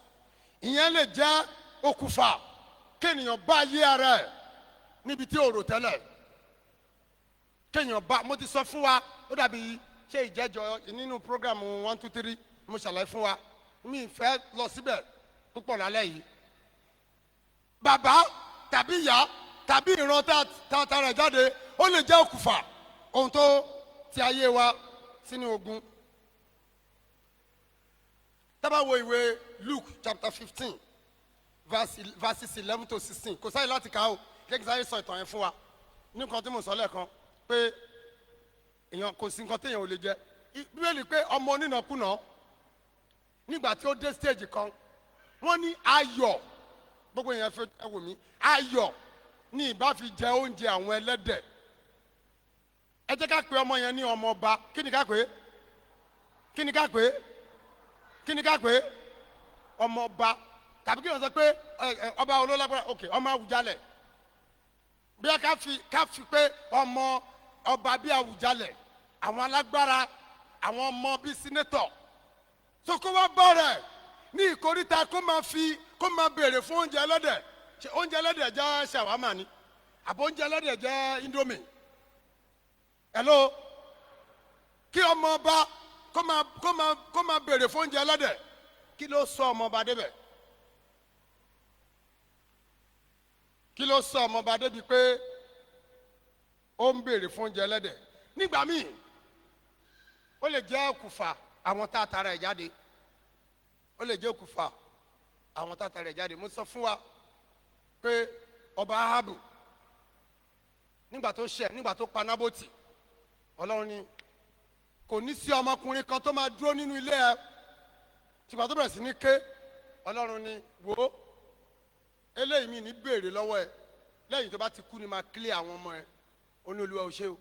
Ìyẹn lè jẹ́ okùnfà kéèyàn bá yé ara ẹ̀ níbi tí òrò tẹ́lẹ̀. Kéèyàn bá, mo ti sọ fún wa, ó dàbí ṣé ìjẹ́jọ́ nínú program 1 2 3 mo ṣàlàyé fún wa. Mi fẹ́ lọ síbẹ̀ púpọ̀ lálẹ́ yìí. Bàbá tàbí ìyá tàbí ìran tá rẹ̀ jáde, ó lè jẹ́ okùnfà ohun tó ti ayé wa sínú ogun. Tá bá wo ìwé Luke chapter 15 verses 11 to 16, kò sáyé láti kà ó, jẹ́ kí sáyé sọ ìtàn yẹn fún wa. Ní nǹkan tí mo sọ lẹ́ẹ̀kan pé èèyàn kò sí nǹkan téèyàn ò lè jẹ. Bíbélì pé ọmọ onínàkúnà nígbà tí ó dé stage kan, wọ́n ní ayọ̀, gbogbo èèyàn fẹ́ ẹ wò mí, ayọ̀ ní ìbá fi jẹ oúnjẹ àwọn ẹlẹ́dẹ̀. Ẹ jẹ́ ká pè ọmọ yẹn ní ọmọ ọba. Kí ni ká pè é? Kí ni ká pè é? Kí ni ká pè é? Ọmọ ọba. Tàbí kí wọ́n sọ pé ọba olólágbára, ok, ọmọ Àwùjalẹ̀. Bí a ká fi pé ọmọ ọba bí Àwùjalẹ̀, àwọn alágbára, àwọn ọmọ bí sínétọ̀. So kó wá bọ̀ rẹ̀ ní ìkóríta kó máa béèrè fún oúnjẹ ẹlẹ́dẹ̀. Ṣé oúnjẹ ẹlẹ́dẹ̀ jẹ́ ṣàwámà ni? Àbò oúnjẹ ẹlẹ́dẹ̀ jẹ́ indomie? Hello? Kí ọmọ ọba kó máa béèrè fún oúnjẹ ẹlẹ́dẹ̀, kí ló sọ ọmọ ọba débẹ̀? Kí ló sọ ọmọ ọba débi pé ó ń béèrè fún oúnjẹ ẹlẹ́dẹ̀? Nígbà míì ó lè jẹ́ okùnfà àwọn tá a tara ẹ̀ jáde. Ó lè jẹ́ okùnfà àwọn tá a tara ẹ̀ jáde. Mo sọ fún wa pé ọba Ahabu nígbà tó pa Nábótì, Ọlọ́run ní kò ní sí ọmọkùnrin kan tó máa dúró nínú ilé ẹ. Tìgbà tó bẹ̀rẹ̀ sí ní ké, Ọlọ́run ní wò ó, eléyìí mi ní béèrè lọ́wọ́ ẹ, lẹ́yìn tó bá ti kú ni máa kílé àwọn ọmọ ẹ. Ó ní Olúwa ò ṣe o.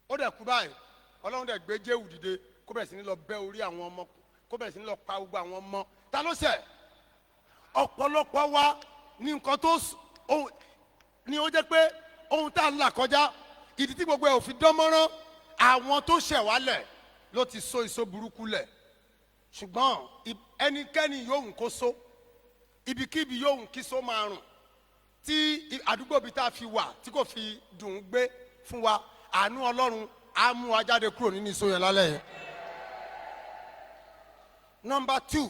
Ó dẹ̀ kú báyìí, Ọlọ́run dẹ̀ gbé Jéhù dìde kó bẹ̀rẹ̀ sí ní lọ bẹ́ orí àwọn ọmọ, kó bẹ̀rẹ̀ sí ní lọ pa gbogbo àwọn ọmọ. Ta ló ṣẹ̀? Ọ̀pọ̀lọpọ̀ wa ní nǹkan tó ní ó jẹ́ pé ohun tá a ń là kọjá, ìdí tí gbogbo ẹ̀ ò fi dán mọ́rán, àwọn tó ṣẹ̀ wálẹ̀ ló ti so èso burúkú lẹ̀. Ṣùgbọ́n ẹnikẹ́ni yóò kó so, ibikíbi yóò kí so máa rùn, tí àdúgbò bíi tá a fi wà tí kò fi dùn ún gbé fún wa, àánú Ọlọ́run á mú wa jáde kúrò nínú ìso yẹn lálẹ́ yẹn. Number 2,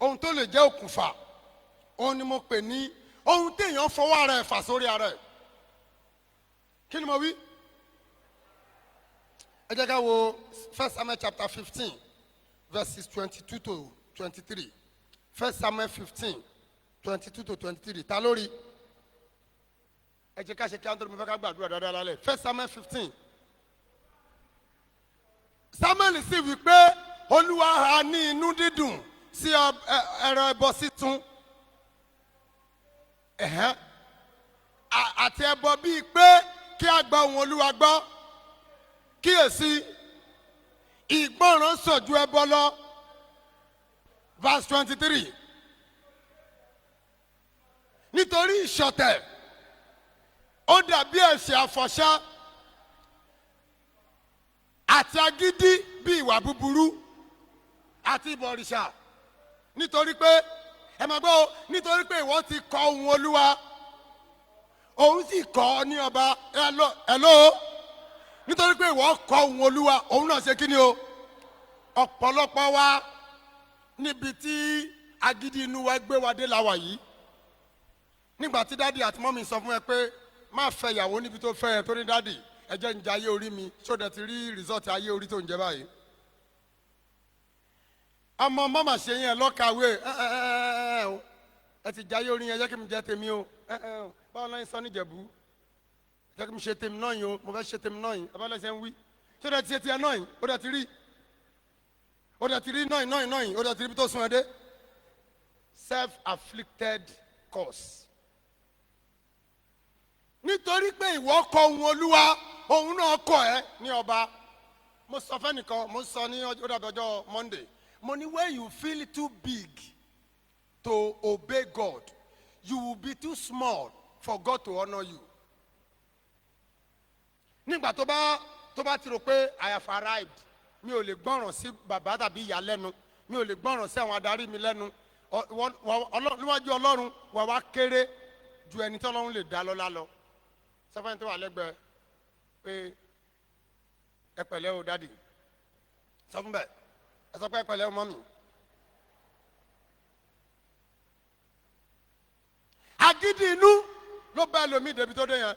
ohun tó lè jẹ́ okùnfà, ohun ni mo pè ní ohun téèyàn fọwọ́ ara ẹ̀ fà sórí ara ẹ̀. Kí ni mo wí? Ẹ jẹ́ ká wo 1 Samuel chapter 15 verses 22 to 23. 1 Samuel 15 22 to 23. Ta lórí? Ẹ jẹ́ ká ṣe kí á ń tó mo fẹ́ ká gbàdúrà dáadáa lálẹ́. 1 Samuel 15. Samuel sì wí pé Olúwa ha ní inú dídùn sí ẹran ẹbọ sísun. Àti ẹbọ bíi pé kí a gba ohùn Olúwa gbọ́. Kíyèsí, ìgbọràn sàn ju ẹbọ lọ. Verse 23. Nítorí ìṣọ̀tẹ̀ ó dàbí ẹ̀ṣẹ̀ àfọ̀ṣẹ àti agídí bí ìwà búburú àti ìbọ̀rìṣà. Nítorí pé ẹ máa gbọ́, nítorí pé ìwọ ti kọ ohùn Olúwa, òun sì kọ ní ọba. Hello? Nítorí pé ìwọ kọ ohùn Olúwa, òun náà ṣe kí ni o? Ọ̀pọ̀lọpọ̀ wa níbi tí agídí inú wa gbé wa dé la wà yìí. Nígbà tí dádì àti mọ́mì sọ fún ẹ pé má fẹ́ ìyàwó níbi tó fẹ́ ẹ tó ní dádì ẹ jẹ́ ń jẹ ayé orí mi ṣó dẹ̀ ti rí result ayé orí tó ń jẹ báyìí. ọmọ mọ́mà ṣe yẹn lọ́kàwé ẹ ti jẹ ayé orí yẹn jẹ́ kí mi jẹ tèmi o báwo náà ń sọ níjẹ̀bú jẹ́ kí mi ṣe tèmi náà yìí o mo fẹ́ ṣe tèmi náà yìí ẹ bá lẹ́sẹ̀ ń wí ṣó dẹ̀ ti ṣe tiẹ̀ náà yìí ó dẹ̀ ti rí náà yìí ó dẹ̀ ti rí bí tó sún ẹ dé. Self-afflicted cause. Nítorí pé ìwọ kọ ohun Olúwa òun náà kọ ẹ ní ọba. Mo sọ fẹ́nìkan mo sọ ní ọjọ́ Monday mo ní when you feel too big to obey God you will be too small for God to honour you. Nígbà tó bá ti rò pé I have arrived mi ò lè gbọ́ràn sí bàbá tàbí ìyá lẹ́nu mi ò lè gbọ́ràn sí àwọn adarí mi lẹ́nu níwájú Ọlọ́run wà wá kéré ju ẹni tí Ọlọ́run lè dá lọ́lá lọ. Sọ́fẹ́ni tó wà lẹ́gbẹ̀ẹ́ pé ẹ pẹ̀lẹ́ o dádì sọ fún bẹ́ẹ̀ ẹ sọ pé ẹ pẹ̀lẹ́ o mọ́mì. Agídí inú ló bá ẹlòmíì débi tó dé yẹn.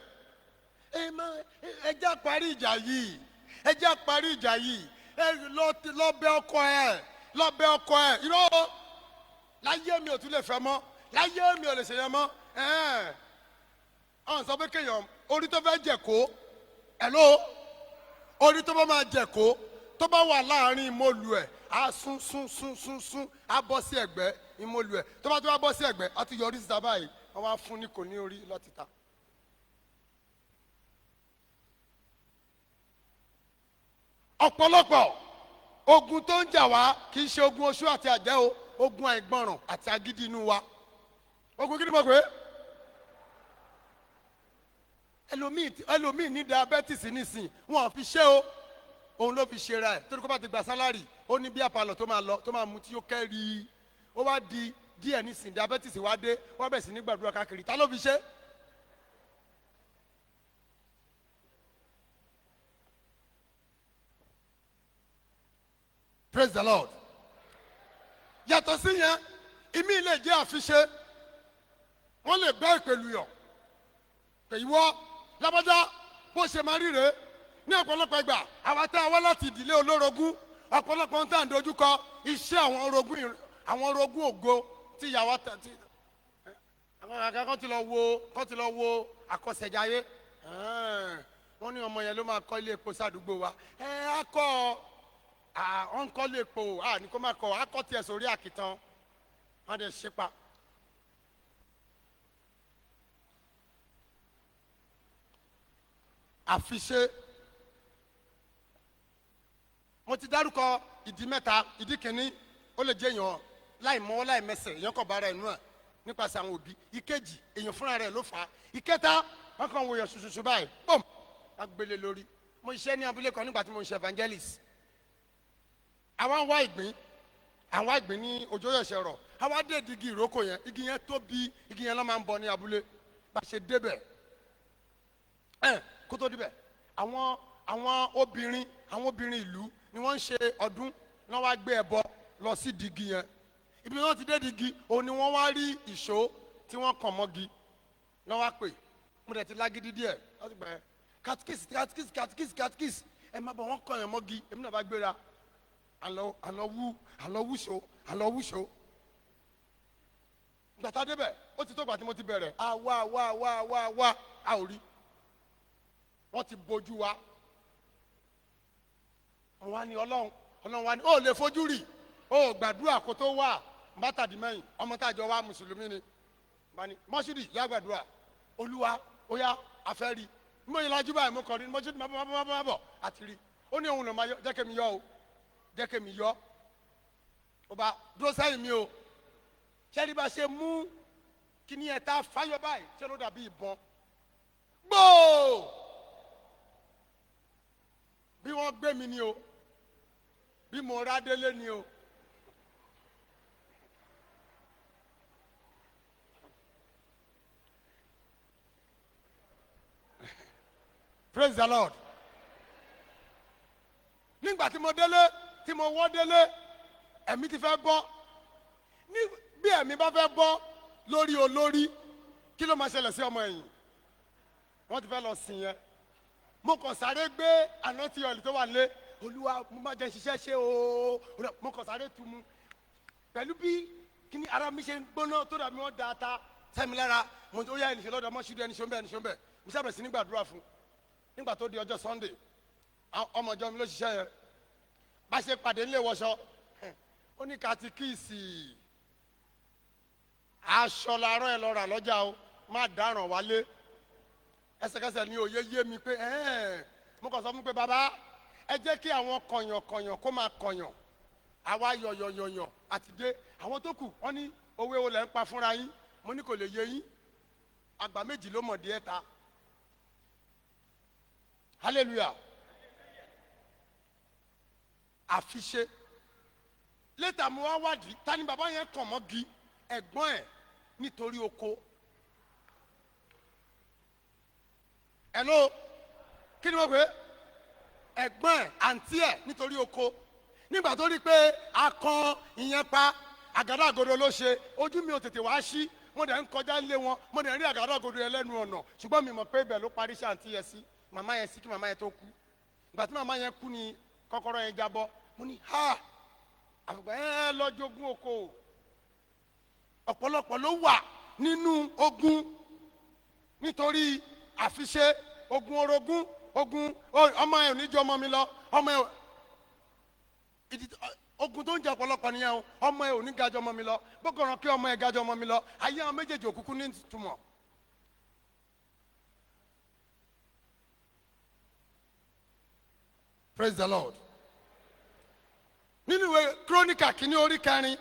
ẹ jẹ́ parí ìjà yìí ẹ jẹ́ parí ìjà yìí lọ bẹ̀ ọkọ ẹ irọ́ láyé mi ò tún lè fẹ́ mọ́ láyé mi ò lè ṣe yẹn mọ́ ọ̀n sọ pé kéèyàn orí tó fẹ́ jẹ̀kó hello orí tó bá máa jẹ̀kó tó bá wà láàrin ìmọ̀lù ẹ̀ á sún á bọ́ sí ẹ̀gbẹ́ ìmọ̀lù ẹ̀ tó bá bọ́ sí ẹ̀gbẹ́ á ti yọrí síta báyìí wọ́n wá fún ní kò ní orí lọ́tìta. ọ̀pọ̀lọpọ̀ ogun tó ń jà wá kì í ṣe ogun oṣù àti àjẹ́ o ogun àìgbọràn àti agídí inú wa ogun kí ni mo pè é ẹlòmíì ní diabetes nísìn wọn ò fi ṣe o òun ló fi ṣe ra ẹ torí kó bá ti gba sálárì ó ní bí àpàlọ tó máa mú tí ó kẹ́rì ó wá di díẹ̀ nísìn diabetes wá dé wọ́n bẹ̀ sí ní gbàdúrà káàkiri ta ló fi ṣe. Praise the Lord. Yàtọ̀ sí yẹn ìmí lè jẹ́ àfiṣe wọ́n lè bẹ́ ìpèlú yọ̀ pé ìwọ lábájá bó ṣe máa ríre ní ọ̀pọ̀lọpọ̀ ìgbà àwa tá a wá láti ìdílé olórogún ọ̀pọ̀lọpọ̀ ń tà ń dojúkọ iṣẹ́ àwọn orogún ògo tí ìyàwó tí àwọn akẹ́kọ̀ọ́ ti lọ wo àkọsẹ̀jáyé wọ́n ní ọmọ yẹn ló máa kọ́ ilé epo sádùúgbò wa wọ́n kọ́ lè po ní kó má kọ́ akọ́ tiẹ̀ sórí àkìtàn wọ́n dẹ̀ ṣe pa. àfiṣe mo ti dárúkọ ìdí mẹ́ta ìdí kìíní ó lè jẹ́ èèyàn láì mọ́wọ́ láì mẹsẹ̀ èèyàn kọ̀ bára ẹnu ẹ̀ nípasẹ̀ àwọn òbí ìkejì èèyàn fúnra rẹ̀ ló fà á ìkẹta wọ́n kàn wòyàn ṣoṣoṣo báyìí bọ́m wọ́n gbélé lórí mo ṣiṣẹ́ ní abúlé kan nígbà tí mo ń ṣe evangelist àwọn wá ìgbín ní òjò yẹ̀ṣẹ̀ rọ̀ àwọn dé igi ìrókò yẹn igi yẹn tóbi igi yẹn lọ́ máa ń bọ ní abúlé bá a ṣe débẹ̀ kó tó débẹ̀ àwọn obìnrin ìlú ni wọ́n ń ṣe ọdún náà wá gbé ẹbọ lọ sí digi yẹn ibi wọn ti dé digi òun ni wọ́n wá rí ìṣó tí wọ́n kàn mọ́gi náà wá pè mo dẹ̀ ti lágídí díẹ̀ láti gbà yẹn katikis ẹ má bọ̀ wọ́n kàn yẹn mọ́gi èmi náà bá gbéra àlọ́wúṣó gbàtà débẹ̀ ó ti tó gbà tí mo ti bẹ̀rẹ̀ wá a ò rí wọ́n ti bójú wa wọ́n wá ní ọlọ́run wá ní ó lè fojú rí ó gbàdúrà kó tó wà bátàdí mẹ́yìn ọmọ tájọ wa mùsùlùmí ni bani mọ́ṣúdì yá gbàdúrà olúwa ó yá afẹ́ rí mo yẹ lajú báyìí mo kàn rí mọ́ṣúdì má bọ̀ àti rí ó ní òun ló máa yọ jẹ́ kẹ́mi yọ o jẹ́ kẹ́mi yọ ó bá dúró sẹ́yìn mi o ṣẹ́ni bá ṣe mú kíní ẹ̀ tá fáyọ báyìí ṣé ló dàbí ìbọn gbòò bí wọ́n gbé mi ni o bí mo rá délé ni o praise the Lord nígbà tí mo délé tí mo wọ́ délé ẹ̀mí ti fẹ́ bọ́ ní bí ẹ̀mí bá fẹ́ bọ́ lórí olórí kí ló máa ṣẹlẹ̀ sí ọmọ ẹ̀yìn wọ́n ti fẹ́ lọ sìn yẹn mo kàn sáré gbé ànántí ọ̀lì tó wà lé olúwa mo máa jẹ ṣiṣẹ́ ṣe o mo kàn sáré tu mu pẹ̀lú bí kíní ara mi ṣe ń gbóná tó dàbí wọ́n da ata sẹ́mi lára mo ó yá ẹnìṣẹ́ lọ́dọ̀ ọmọ ṣídìí ẹnìṣẹ́ ń bẹ̀ mo sábẹ̀ sí ní gbàdúrà fún nígbà tó di ọjọ́ Sunday ọmọ ìjọ mi ló ṣiṣẹ́ yẹn bá ṣe pàdé nílé wọṣọ ó ní katikíìsì aṣọ làárọ̀ ẹ̀ lọ́ra lọ́jà o má dáràn wálé ẹsẹ̀kẹsẹ̀ ni òye yé mi pé mo kàn sọ fún mi pé bàbá ẹ jẹ́ kí àwọn kọ̀yàn kó máa kọ̀yàn àwa yọ̀yọ̀yọ̀yọ̀ àti dé àwọn tó kù wọ́n ní òwe wo lẹ̀ ń pa fúnra yín mo ní kò lè yé yín àgbà méjì ló mọ̀ díẹ̀ ta hallelujah àfiṣe létà mo wá wádìí ta ni bàbá yẹn kàn mọ́gi ẹ̀gbọ́n ẹ̀ nítorí oko hello kí ni mo pè é ẹ̀gbọ́n ẹ̀ àǹtí ẹ̀ nítorí oko nígbà tó rí pé akọ ìyẹn pa àgádágodo ló ṣe ojú mi ò tètè wá sí mo dẹ̀ ń kọjá lé wọn mo dẹ̀ ń rí àgádágodo yẹn lẹ́nu ọ̀nà ṣùgbọ́n mi mọ̀ pé ibẹ̀ ló parí sí àǹtí yẹn sí màmá yẹn sí kí màmá yẹn tó kú ìgbà tí màmá yẹn kú ni kọ́kọ́rọ́ yẹn jábọ́ mo ní ha àfùgbà yẹn lọ jogún oko ọ̀pọ̀lọpọ̀ ló wà nínú ogun nítorí àfiṣe ogun orogún ogun ọmọ ẹ ò ní jọ ọmọ mi lọ ọmọ ẹ ogun tó ń jẹ ọ̀pọ̀lọpọ̀ nìyẹn o ọmọ ẹ ò ní gajọ ọmọ mi lọ bókòrò kí ọmọ ẹ gajọ ọmọ mi lọ ayé àwọn méjèèjì òkùnkùn ní ìtumọ̀. Praise the Lord. nínú ìwé kírónìkà kìíní orí 4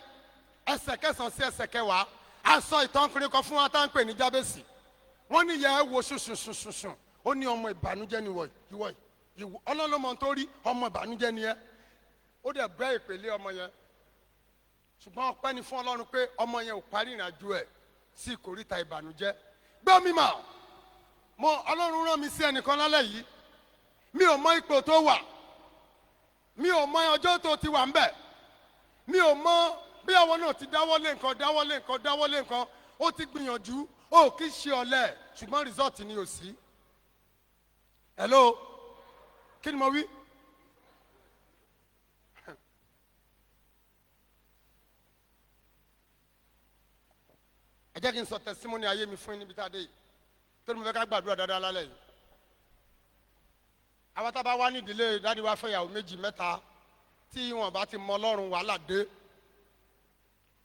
ẹsẹ̀ 9 sí ẹsẹ̀ 10 a sọ ìtàn ọkùnrin kan fún wa tá à ń pè ní Jábésì wọ́n ní ìyá ẹ̀ wo ṣùṣùṣùṣùṣùn ó ní ọmọ ìbànújẹ́ ni ìwọ ọlọ́lọ́mọ tó rí ọmọ ìbànújẹ́ ni ẹ́ ó dẹ̀ bẹ́ ìpèlé ọmọ yẹn ṣùgbọ́n ọpẹ́ ni fún Ọlọ́run pé ọmọ yẹn ò parí ìrìnàjò ẹ̀ sí ìkórìtà ìbànújẹ́ gbọ́ mi mà mo Ọlọ́run rán mi sí ẹnìkan lálẹ́ yìí mi ò mọ ipò tó wà mi ò mọ ọjọ́ tó ti wà ń bẹ̀ mi ò mọ bí àwọn náà ti dáwọ́lé nǹkan ó ti gbìyànjú ó kì í ṣe ọ̀lẹ ṣùgbọ́n result ni ò sí. Hello kí ni mo wí. ẹ jẹ́ kí n sọ testimony ayé mi fún yín níbi tá a dé yìí tó ní mo fẹ́ ká gbàdúrà dáadáa lálẹ́ yìí. àwọn tá a bá wá ní ìdílé dáàdi wa fẹ́yàwó 2 mẹ́ta tí wọn bá ti mọ Ọlọ́run wàhálà dé.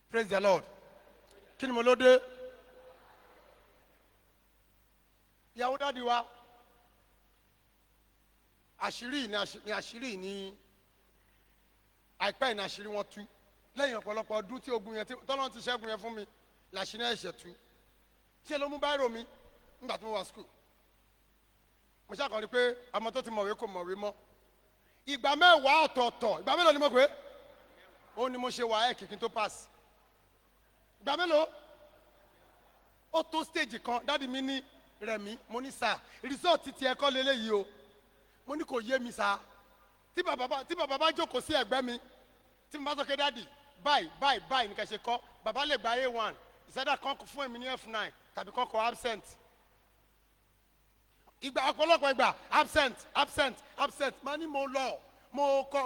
Praise the Lord. kí ni mo ló dé. ìyàwó dáàdi wa àṣírí ní àìpẹ́ ní àṣírí wọn tú lẹ́yìn ọ̀pọ̀lọpọ̀ ọdún tí ogun yẹn tọ́lọ́run ti ṣẹ́gun yẹn fún mi làṣírí ẹ̀ṣẹ̀ tú ṣé ló mú báírò mi nígbà tí mo wà skul mo ṣàkọrí pé ọmọ tó ti mọ̀wé kò mọ̀wé mọ́ ìgbà 10 ọ̀tọ̀ọ̀tọ̀ ìgbà mélòó ni mo pé ó ní mo ṣe wà ẹ̀ kìkì tó pass ìgbà mélòó ó tó stage kan dáàdi mi ní Rẹ̀mí mo ní sà result ti ẹ̀kọ́ lélẹ́yìí o mo ní kò yé mi sá tí bàbá bá jókòó sí ẹ̀gbẹ́ mi tí mo bá sọ pé dáàdì báyìí ní kẹ́ ṣe kọ́ bàbá lè gba A1 ìṣẹ́dá kan fún èmi ní F9 tàbí kan kọ absent ìgbà ọ̀pọ̀lọpọ̀ ìgbà absent máa ní mo lọ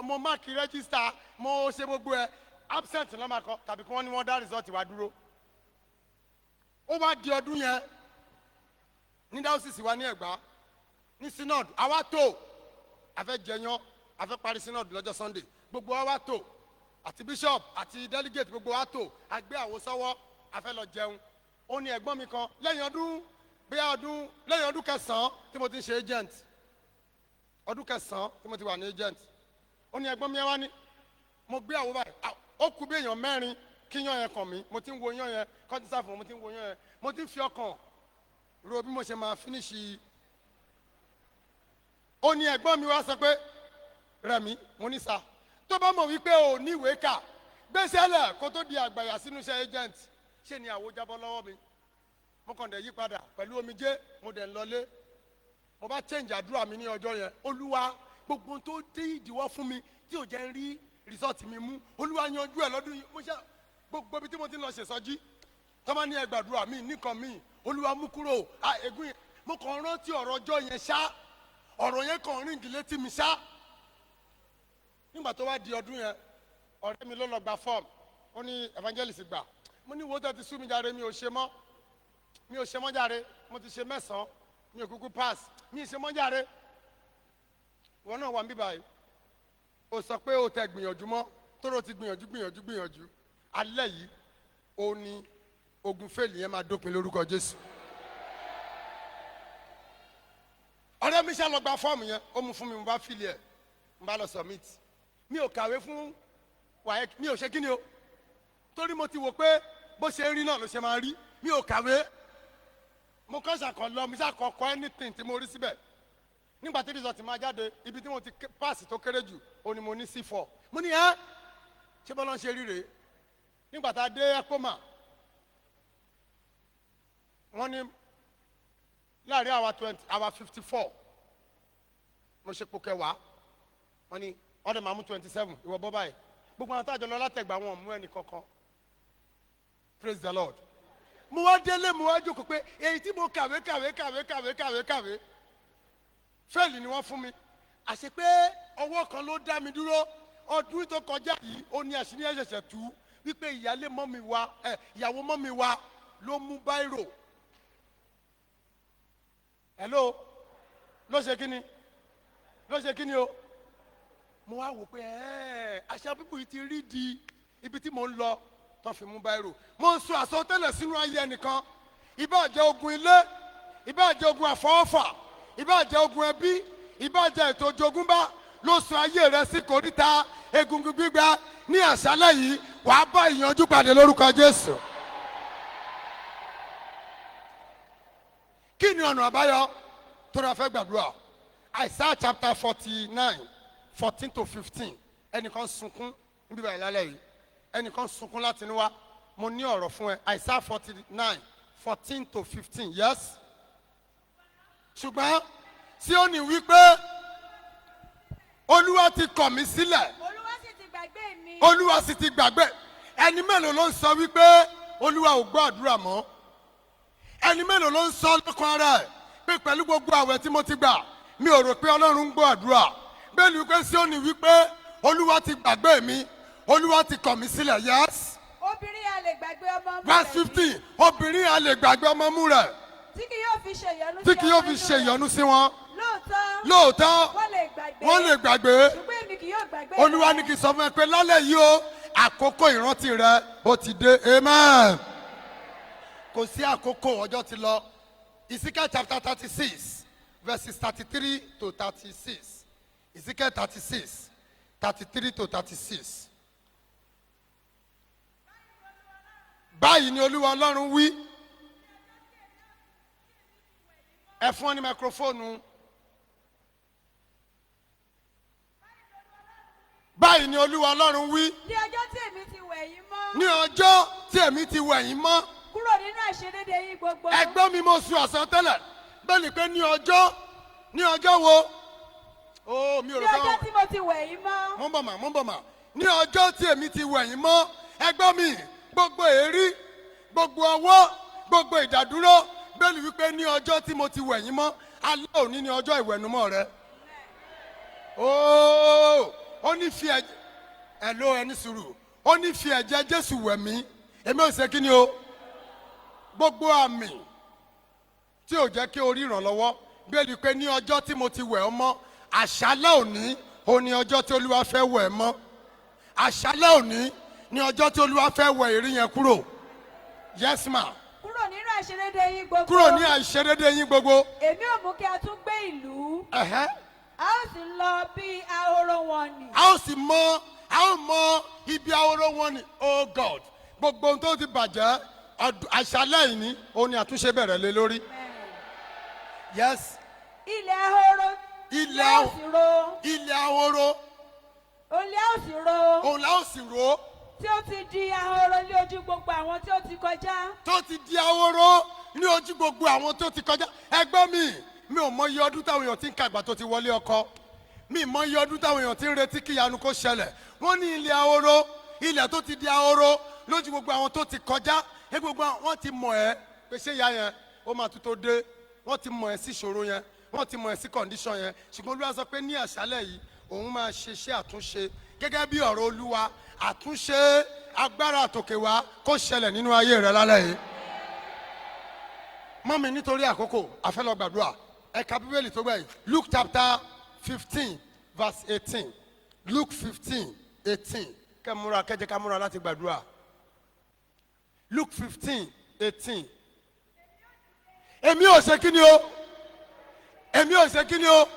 mo mark register mo ṣe gbogbo ẹ absent ló máa kọ tàbí kí wọ́n ní wọ́n dá result wá dúró ó wá di ọdún yẹn ní dáwọ́sìsì wa ní Ẹ̀gbá ní synod àwa tó afẹ́ jẹyàn afẹ́ parí synod lọ́jọ́ Sunday gbogbo wa tó àti bishop àti delegate gbogbo wa tó àgbé àwo sọ́wọ́ afẹ́ lọ jẹun ó ní ẹ̀gbọ́n mi kan lẹ́yìn ọdún 9 tí mo ti ń ṣe agent ọdún 9 tí mo ti wà ní agent ó ní ẹ̀gbọ́n mi wá ní mo gbé àwo báyìí ó kù bí èèyàn 4 kí yán yẹn kàn mí mo ti ń wo yán yẹn kọ́ńtì sáfù mo ti ń wo yán yẹn mo ti ń fi ọkàn ro bí mo ṣe máa finish ó ní ẹ̀gbọ́n mi wá sọ pé Rẹ̀mí mo ní sá tó bá mọ̀ wípé ò ní ìwé kà gbèsè lẹ̀ kó tó di àgbàyà sínú iṣẹ́ agent ṣé ni àwo jábọ́ lọ́wọ́ mi mo kàn dẹ̀ yí padà pẹ̀lú omijé mo dẹ̀ ń lọlé mo bá change àdúrà mi ní ọjọ́ yẹn Olúwa gbogbo tó dé ìdíwọ́ fún mi tí ò jẹ́ ń rí result mi mú Olúwa yanjú ẹ̀ lọ́dún yìí mo ṣe gbogbo ibi tí mo ti lọ ṣèṣọ́jí tó bá ní ẹ gbàdúrà mi nìkan mi Olúwa mú kúrò ègún yẹn mo kàn rántí ọ̀rọ̀ ọjọ́ yẹn ṣá ọ̀rọ̀ yẹn kàn ríǹgì létí mi ṣá nígbà tó wá di ọdún yẹn ọ̀rẹ́ mi ló lọ gba fọ́ọ̀mù ó ní evangelist gbà mo ní wo tẹ́ ti sú mi jàre mi ò ṣe mọ́ jàre mo ti ṣe 9 mi ò kúkú pass mi ì ṣe mọ́ jàre wọn náà wà ń bíbá yìí ó sọ pé ó tẹ gbìyànjú mọ́ tóró ti gbìyànjú alẹ́ yìí ó ní ogun fèlì yẹn máa dópin lórúkọ Jésù ọ̀rẹ́ mi ṣá lọ gba fọ́ọ̀mù yẹn ó mú fún mi mo bá fìlì ẹ̀ mo bá lọ submit mi ò kàwé fún WAEC mi ò ṣe kí ni o torí mo ti wò pé bó ṣe rí náà ló ṣe máa rí mi ò kàwé mo kọ́ ṣàkàn lọ mi ṣàkọ́kọ́ anything tí mo rí síbẹ̀ nígbà tí result máa jáde ibi tí mo ti pass tó kéré jù ó ní mo ní C4 mo ní ẹ́ ṣé bọ́lá ń ṣe rí rèé nígbà tá a dé ECOMA wọ́n ní láàrin àwa 54 mo ṣe po kẹwàá wọ́n ní ọ̀dẹ̀ máa mú 27 ìwọ bọ́ báyìí gbogbo àwọn tájọ lọ látẹ̀gbà wọn mú ẹnì kankan praise the Lord mo wá délé mo wá jókòó pé èyí tí mo kàwé fẹ́ẹ̀lì ni wọ́n fún mi àṣẹ pé ọwọ́ kan ló dá mi dúró ọdún tó kọjá yìí ó ní àṣírí ẹ̀ṣẹ̀ṣẹ̀ tú wípé ìyàwó mọ́ mi wá ló mú báírò hello ló ṣe kíni o mo wá wò pé àṣà pípò yìí ti rí di ibi tí mo ń lọ tó fi mú báírò mo ń sọ àsọtẹ́lẹ̀ sínú ayé ẹnìkan ìbá jẹ́ ogun ilé ìbá jẹ́ ogun àfọwọ́fà ìbá jẹ́ ogun ẹbí ìbá jẹ́ ètò òjogúnbá ló sọ ayé rẹ sí kòríta egungun gbígbà ní àṣálẹ́ yìí wàá bá ìyànjú pàdé lórúkọ Jésù. kí ni ọ̀nà àbáyọ tó rà fẹ́ gbàdúrà Isaiah chapter 49:14-15 ẹnìkan sunkún níbi báyìí lálẹ́ yìí ẹnìkan sunkún láti inú wa mo ní ọ̀rọ̀ fún ẹ Isaiah 49:14-15 yes ṣùgbọ́n tí ó ní wípé Olúwa ti kọ̀ mí sílẹ̀ Olúwa sì ti gbàgbé ẹni mélòó ló ń sọ wípé Olúwa ò gbọ́ àdúrà mọ́ ẹni mélòó ló ń sọ lọ́kàn ara ẹ̀ pé pẹ̀lú gbogbo àwẹ̀ tí mo ti gbà mi ò rò pé Ọlọ́run ń gbọ́ àdúrà bẹ́ẹ̀ ni wípé sí ó ní wípé Olúwa ti gbàgbé mi Olúwa ti kọ̀ mí sílẹ̀ yes. obìnrin a lè gbàgbé ọmọ mú rẹ̀. verse 15 obìnrin a lè gbàgbé ọmọ mú rẹ̀ tí kì yóò fi ṣe ìyọnu sí wọn. lóòótọ́ wọ́n lè gbàgbé ṣùgbọ́n èmi kì yóò gbàgbé. Olúwa ní kí n sọ fún ẹ pé lálẹ́ yìí o àkókò ìrántí rẹ ó ti dé amen. kò sí àkókò ọjọ́ ti lọ Ezekiel chapter 36:33-36 Ezekiel 36:33-36. báyìí ni Olúwa Ọlọ́run wí. ẹ fún ọ ní microphone. báyìí ni Olúwa Ọlọ́run wí. ní ọjọ́ tí èmi ti wẹ̀ yín mọ́. ní ọjọ́ tí èmi ti wẹ̀ yín mọ́. kúrò nínú àìṣedéédé yín gbogbo. ẹgbẹ́ mi mo sọ àsọtẹ́lẹ̀ bẹ́ẹ̀ ni pé ní ọjọ́ wo. ó mi ò rò pé ní ọjọ́ tí mo ti wẹ̀ yín mọ́. mo ń bọ̀ mà ní ọjọ́ tí èmi ti wẹ̀ yín mọ́ ẹgbẹ́ mi gbogbo èrí gbogbo ọwọ́ gbogbo ìdádúró bẹ́ẹ̀ ni wípé ní ọjọ́ tí mo ti wẹ̀ yín mọ́ alẹ́ òní ní ọjọ́ ìwẹ̀nùmọ́ rẹ. ó ní fi ẹ̀jẹ̀ ẹni sùúrù ó ní fi ẹ̀jẹ̀ Jésù wẹ̀ mí èmi ò ṣe kí ni o gbogbo àmì tí ò jẹ́ kí o rí ìrànlọ́wọ́ bẹ́ẹ̀ ni pé ní ọjọ́ tí mo ti wẹ̀ ọ́ mọ́ àṣálẹ́ òní ó ní ọjọ́ tí Olúwa fẹ́ wẹ̀ mọ́ àṣálẹ́ òní ní ọjọ́ tí Olúwa fẹ́ wẹ̀ èrí yẹn kúrò yes ma. kúrò nínú àìṣedéédé yín gbogbo. kúrò ní àìṣedéédé yín gbogbo. èmi ò mú kí a tún gbé ìlú. a ó sì lọ bí ahoro wọn ni. a ó mọ ibi ahoro wọn ni oh God gbogbo ohun tó ti bàjẹ́ àṣálẹ́ yìí ni òun ni àtúnṣe bẹ̀rẹ̀ lé lórí. yes. ilẹ̀ ahoro. ilẹ̀ ahoro. òun lẹ́ ò sì ro. òun lẹ́ ò sì ro. tí ó ti di ahoro ní ojú gbogbo àwọn tí ó ti kọjá. tó ti di ahoro ní ojú gbogbo àwọn tó ti kọjá. ẹgbẹ́ mi ò mọ iye ọdún táwọn èèyàn ti ń kàgbà tó ti wọlé ọkọ. mi mọ iye ọdún táwọn èèyàn ti ń retí kí ìyanu kó ṣẹlẹ̀. wọ́n ní ilẹ̀ ahoro ilẹ̀ tó ti di ahoro lójú gbogbo àwọn tó ti kọjá. gbogbo wọn ti mọ̀ ẹ́ pé ṣé ìyá yẹn ó máa tún tó dé wọ́n ti mọ̀ ẹ́ sí ìṣòro yẹn, wọ́n ti mọ̀ ẹ́ sí condition yẹn, ṣùgbọ́n Olúwa sọ pé ní àṣálẹ̀ yìí òun máa ṣe iṣẹ́ àtúnṣe gẹ́gẹ́ bí ọ̀rọ̀ Olúwa. Àtúnṣe agbára àtòkè wá kó ṣẹlẹ̀ nínú ayé rẹ lálẹ́ yìí. Mọ́mi, nítorí àkókò a fẹ́ lọ gbàdúrà. Ẹ ka Bíbélì tó gbẹ̀yìn, Luke chapter 15 verse 18. Luke 15:18. Kẹ́ múra, kẹ́jẹ́ ká múra láti gbàdúrà. Luke 15:18. Èmi ò ṣe kíni o? Èmi ò ṣe kíni o?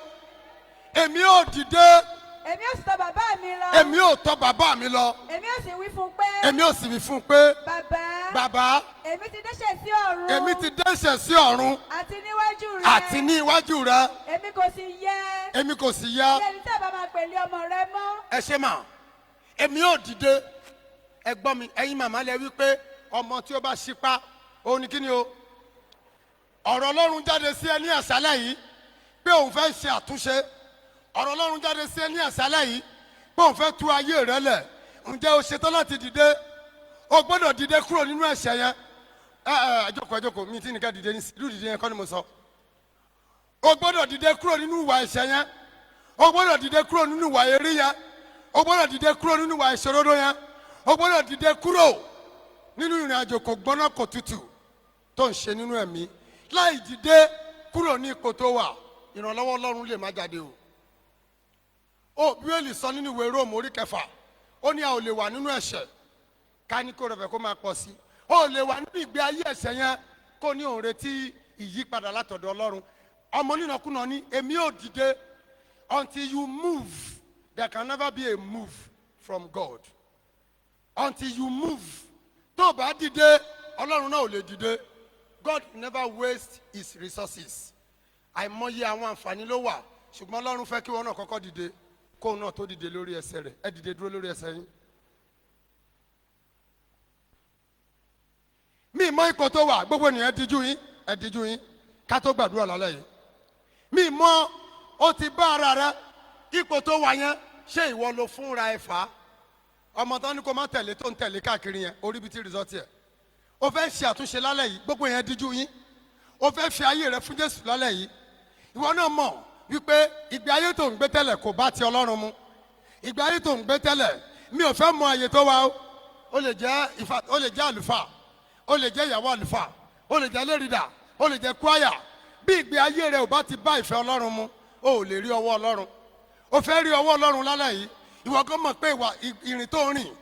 Èmi ò dìde. Èmi ò sì tọ̀ bàbá mi lọ. Èmi ò tọ̀ bàbá mi lọ. Èmi ò sì wí fún pé. Èmi ò sì wí fún pé. Bàbá. Bàbá. Èmi ti dẹ́ṣẹ̀ sí ọ̀run. Èmi ti dẹ́ṣẹ̀ sí ọ̀run. Àti níwájú rẹ. Àti ní iwájú rẹ. Èmi kò sì yẹ. Èmi kò sì yá. Bí ẹni tí a bá máa pèlè ọmọ rẹ mọ́. Ẹ ṣe mà. Èmi ò dìde. Ẹ gbọ́ mi, ẹ̀yin màmá lẹ wí pé ọmọ tí ó bá ṣípá òun ni kíni o? Ọ̀rọ̀ Ọlọ́run jáde sí ẹ ní àṣálẹ́ yìí pé òun fẹ́ ṣe àtúnṣe. Ọ̀rọ̀ Ọlọ́run jáde sí ẹ ní àṣálẹ́ yìí pé òun fẹ́ tú ayé rẹ lẹ̀. Ǹjẹ́ o ṣetán láti dìde? O gbọ́dọ̀ dìde kúrò nínú ẹ̀ṣẹ̀ yẹn. Ẹjọ́kọ̀ mi tí nìkan dìde ní ìlú dìde yẹn kọ́ ni mo sọ. O gbọ́dọ̀ dìde kúrò nínú ìwà ẹ̀ṣẹ̀ yẹn. O gbọ́dọ̀ dìde kúrò nínú ìwà eré yẹn. O gbọ́dọ̀ dìde kúrò nínú ìwà ìṣòrodo yẹn. O gbọ́dọ̀ dìde kúrò nínú ìrìn àjò kò gbọ́ná kò tutù tó ń ṣe nínú ẹ̀mí. Láì dìde kúrò ní ipò tó wà, ìrànlọ́wọ́ Ọlọ́run lè má jáde o. Bíbélì sọ nínú ìwé Róòmù orí 6, ó ní a ò lè wà nínú ẹ̀ṣẹ̀ ká ní kó rẹ̀fẹ̀ kó máa pọ̀ sí. Ó lè wà nínú ìgbé ayé ẹ̀ṣẹ̀ yẹn kó ní òun retí ìyípadà látọ̀dọ̀ Ọlọ́run. Ọmọ nínàkúnà ní èmi ò dìde. Until you move, there can never be a move from God. Until you move, tó bá dìde, Ọlọ́run náà ò lè dìde. God never waste his resources. Àìmọye àwọn àǹfààní ló wà, ṣùgbọ́n Ọlọ́run fẹ́ kí wọn náà kọ́kọ́ dìde, kóun náà tó dìde lórí ẹsẹ̀ rẹ̀. Ẹ dìde dúró lórí ẹsẹ̀ yín. Mi mọ ipò tó wà, gbogbo ènìyàn díjú yín, ẹ díjú yín, ká tó gbàdúrà lálẹ́ yìí. Mi mọ ó ti bá ara rẹ ipò tó wà yẹn, ṣé ìwọ ló fúnra ẹ fà á? Ọmọ tán ní kó má tẹ̀lé tó ń tẹ̀lé káàkiri yẹn, orí bíi ti rìsọ́ọ̀tì ẹ̀. O fẹ́ ṣe àtúnṣe lálẹ́ yìí, gbogbo yẹn díjú yín. O fẹ́ fi ayé rẹ fún Jésù lálẹ́ yìí. Ìwọ náà mọ̀ wípé ìgbé ayé tó ń gbé tẹ́lẹ̀ kò bá ti Ọlọ́run mu. Ìgbé ayé tó ń gbé tẹ́lẹ̀, mi ò fẹ́ mọ àyè tó wà o. O lè jẹ́ àlùfáà, o lè jẹ́ ìyàwó àlùfáà, o lè jẹ́ lérìdà, o lè jẹ́ kwaya. Bí ìgbé ayé rẹ ò bá ti bá ìfẹ́ Ọlọ́run mu, o ò lè rí ọwọ́ Ọlọ́run. O fẹ́ rí ọwọ́ Ọlọ́run lálẹ́ yìí. Ìwọ gan mọ̀ pé ìrìn tó rìn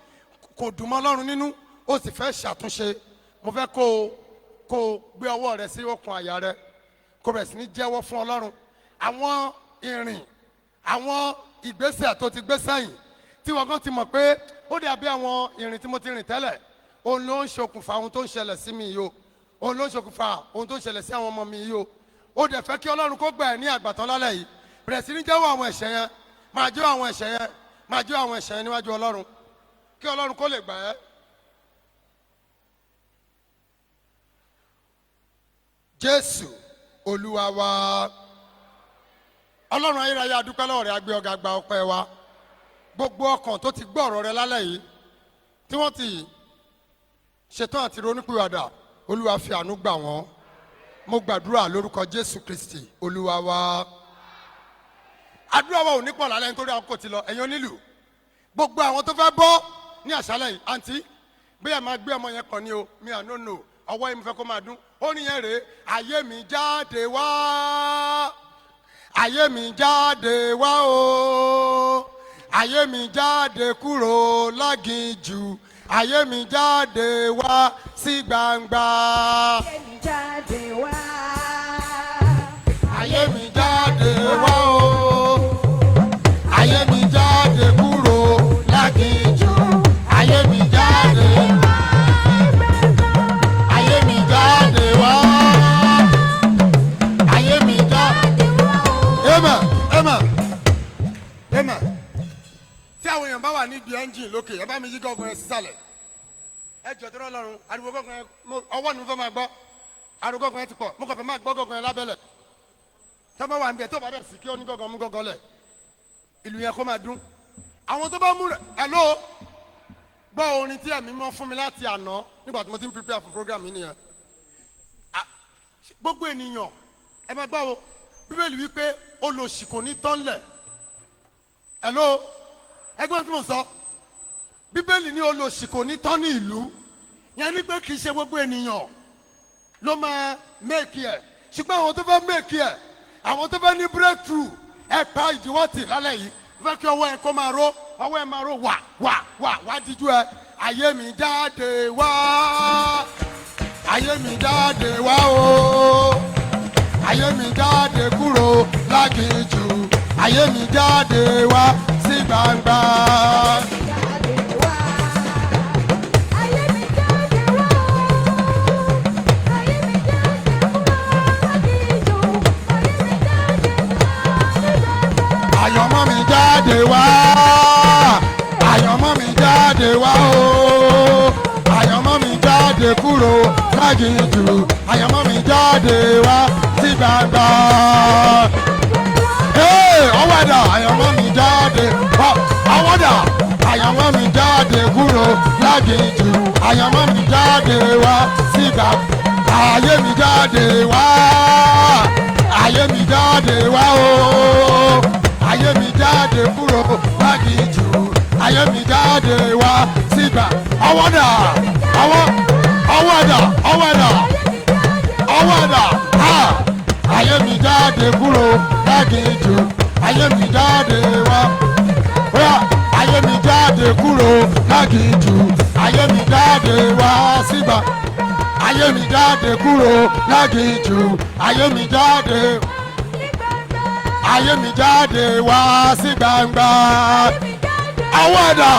kò dùn mọ́ Ọlọ́run nínú, o sì fẹ́ ṣàtúnṣe. Mo fẹ́ kó o gbé ọwọ́ rẹ sí okùn àyà rẹ, kó bẹ̀rẹ̀ sí ní jẹ́wọ́ fún Ọlọ́run àwọn ìrìn, àwọn ìgbésẹ̀ tó ti gbé sẹ́yìn tí wọ́n gan ti mọ̀ pé ó dàbí àwọn ìrìn tí mo ti rìn tẹ́lẹ̀. Òun ló ń ṣokùnfà ohun tó ń ṣẹlẹ̀ sí mi yìí o. Òun ló ń ṣokùnfà ohun tó ń ṣẹlẹ̀ sí àwọn ọmọ mi yìí o. Ó dẹ̀ fẹ́ kí Ọlọ́run kó gbà ẹ́ ní àgbàtàn lálẹ́ yìí. Bẹ̀rẹ̀ sí ní jẹ́wọ́ àwọn ẹ̀ṣẹ̀ yẹn, máa jẹ́wọ́ àwọn ẹ̀ṣẹ̀ yẹn, máa jẹ́wọ́ àwọn ẹ̀ṣẹ̀ yẹn níwájú Ọlọ́run kí Ọlọ́run kó lè gbà ẹ́. Jésù Olúwa wa. Ọlọ́run ayérayé, a dúpẹ́ lọ́wọ́ rẹ, a gbé ọ̀gá gba ọpẹ́ wa. Gbogbo ọkàn tó ti gbọ́ ọ̀rọ̀ rẹ lálẹ́ yìí tí wọ́n ti ṣetán àti ronúpìwàdà, Olúwa fi àánú gbà wọ́n. Mo gbàdúrà lórúkọ Jésù Kristi Olúwa wa. Àdúrà wa ò ní pọ̀ lálẹ́ nítorí àkókò ti lọ. Ẹ̀yin onílù, gbogbo àwọn tó fẹ́ bọ́ ní àṣálẹ́ yìí, àǹtí bí ẹ máa gbé ọmọ yẹn kàn ní o, mi à no no, ọwọ́ yìí mo fẹ́ kó máa dún. Ó níyẹn rèé, ayé mi jáde wá, ayé mi jáde wá o, ayé mi jáde kúrò láginjù, ayé mi jáde wá sí gbangba. Ayé mi jáde wá. Ayé mi jáde wá o, ayé mi jáde kúrò láginjù, ayé mi jáde wá, ayé mi jáde wá, ayé mi jáde wá o. Amen. Tí àwọn èèyàn bá wà níbi ẹ́ńjìn lókè, ẹ bá mi yí gọ́gùn ẹ sísàlẹ̀. Ẹ jọ̀ọ́ tó lọ́rùn, ariwo gọ́gùn ẹ, ọwọ́ ni mo fẹ́ máa gbọ́. Ariwo gọ́gùn ẹ ti pọ̀, mo kàn fẹ́ máa gbọ́ gọ́gùn ẹ lábẹ́lẹ̀. Tọ́mọ wà níbẹ̀ tó bá bẹ̀rẹ̀ sí kí ó ní gọ́gùn mú gọ́gùn lẹ̀. Ìlú yẹn kó máa dún. Àwọn tó bá mú rẹ̀, hello, gbọ́ orin tí ẹ̀mí mọ́ fún mi láti àná nígbà tí mo ti ń prepare for program yìí nìyẹn. Gbogbo ènìyàn ẹ máa gbọ́ o bíbélì wípé olòṣì kò ní tán lẹ̀ hello ẹgbẹ́ tí mo sọ bíbélì ní olòṣì kò ní tán ní ìlú yẹn ní pé kì í ṣe gbogbo ènìyàn ló máa make ẹ̀ ṣùgbọ́n àwọn tó fẹ́ make ẹ̀ àwọn tó fẹ́ ní breakthrough ẹ pa ìdíwọ́ tì lálẹ́ yìí fẹ́ kí ọwọ́ ẹ kó máa ró ọwọ́ ẹ máa ró wà díjú ẹ ayé mi jáde wá ayé mi jáde wá o ayé mi jáde kúrò láginjù ayé mi jáde wá sí gbangba. Àyànmọ́ mi jáde wá àyànmọ́ mi jáde wá o àyànmọ́ mi jáde kúrò láginjù àyànmọ́ mi jáde wá sí gbangba. Ọwọ́dà àyànmọ́ mi jáde ọwọ́dà àyànmọ́ mi jáde kúrò láginjù àyànmọ́ mi jáde wá sí gbangba. Ayé mi jáde wá ayé mi jáde wá o ayé mi jáde kúrò láginjù ayé mi jáde wá sígbà ọwọ́dà ọwọ́dà ayé mi jáde kúrò láginjù ayé mi jáde wá ayé mi jáde kúrò láginjù ayé mi jáde wá sígbà ayé mi jáde kúrò láginjù ayé mi jáde ayé mi jáde wá sí gbangba. Àwọ̀dà.